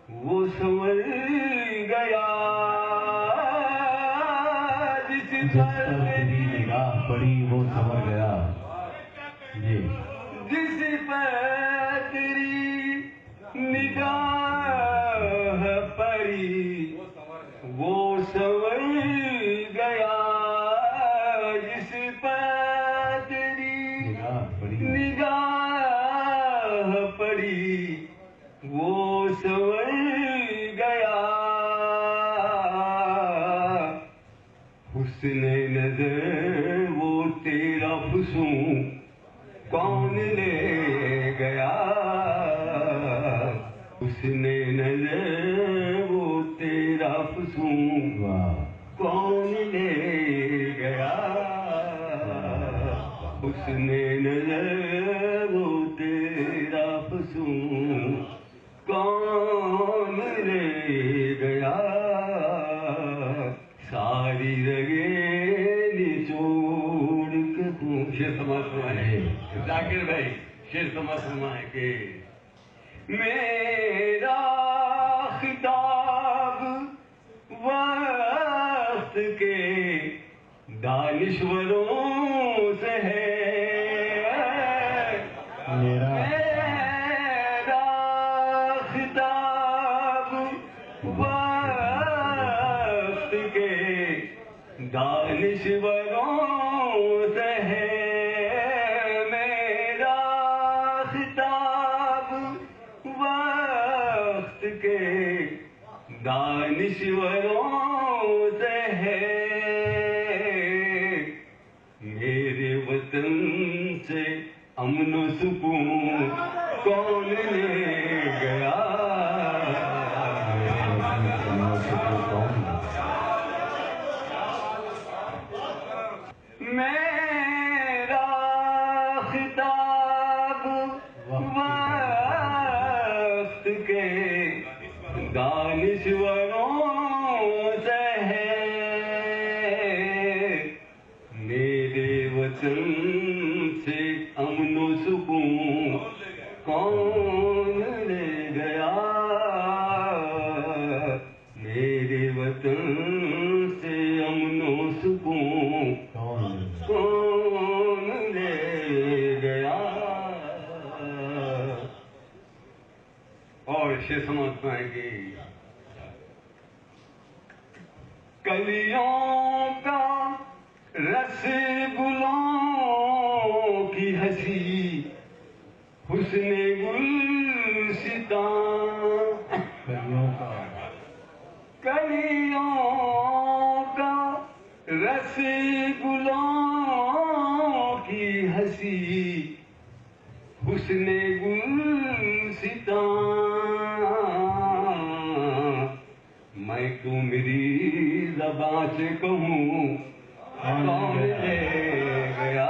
وہ سنور گیا جس پر تیری نگاہ پڑی وہ سنور گیا جس پر تیری نگاہ پڑی وہ سنور گیا جس پر تیری نگاہ پڑی وہ سنور گیا حسن نظر وہ تیرا فسوں کون لے گیا حسن نظر وہ تیرا فسوں کون لے گیا حسن نظر وہ تیرا فسوں کون لے گیا ساری رگے نچوڑ کے تم شیر سمجھ فرمائے ذاکر بھائی شیر سمجھ فرمائے کہ میرا خطاب وقت کے دانشوروں سے ہے میرا خطاب وقت کے دانشوروں سے ہے میرا خطاب وقت کے دانشوروں سے ہے میرے وطن سے امن و سکون کون لے گیا میرا خطاب وقت کے دانشوروں سے ہے میرے وطن سے امن و سکون کون لے گیا میرے وطن سے امن و سکون کون لے گیا اور اسے سمجھ پائیں گے کلیوں کا رس گلوں کی ہنسی حسن گلستان کلیوں کا رس گلوں کی ہنسی حسن گلستان میں کیوں میری زبان سے کہوں کون لے گیا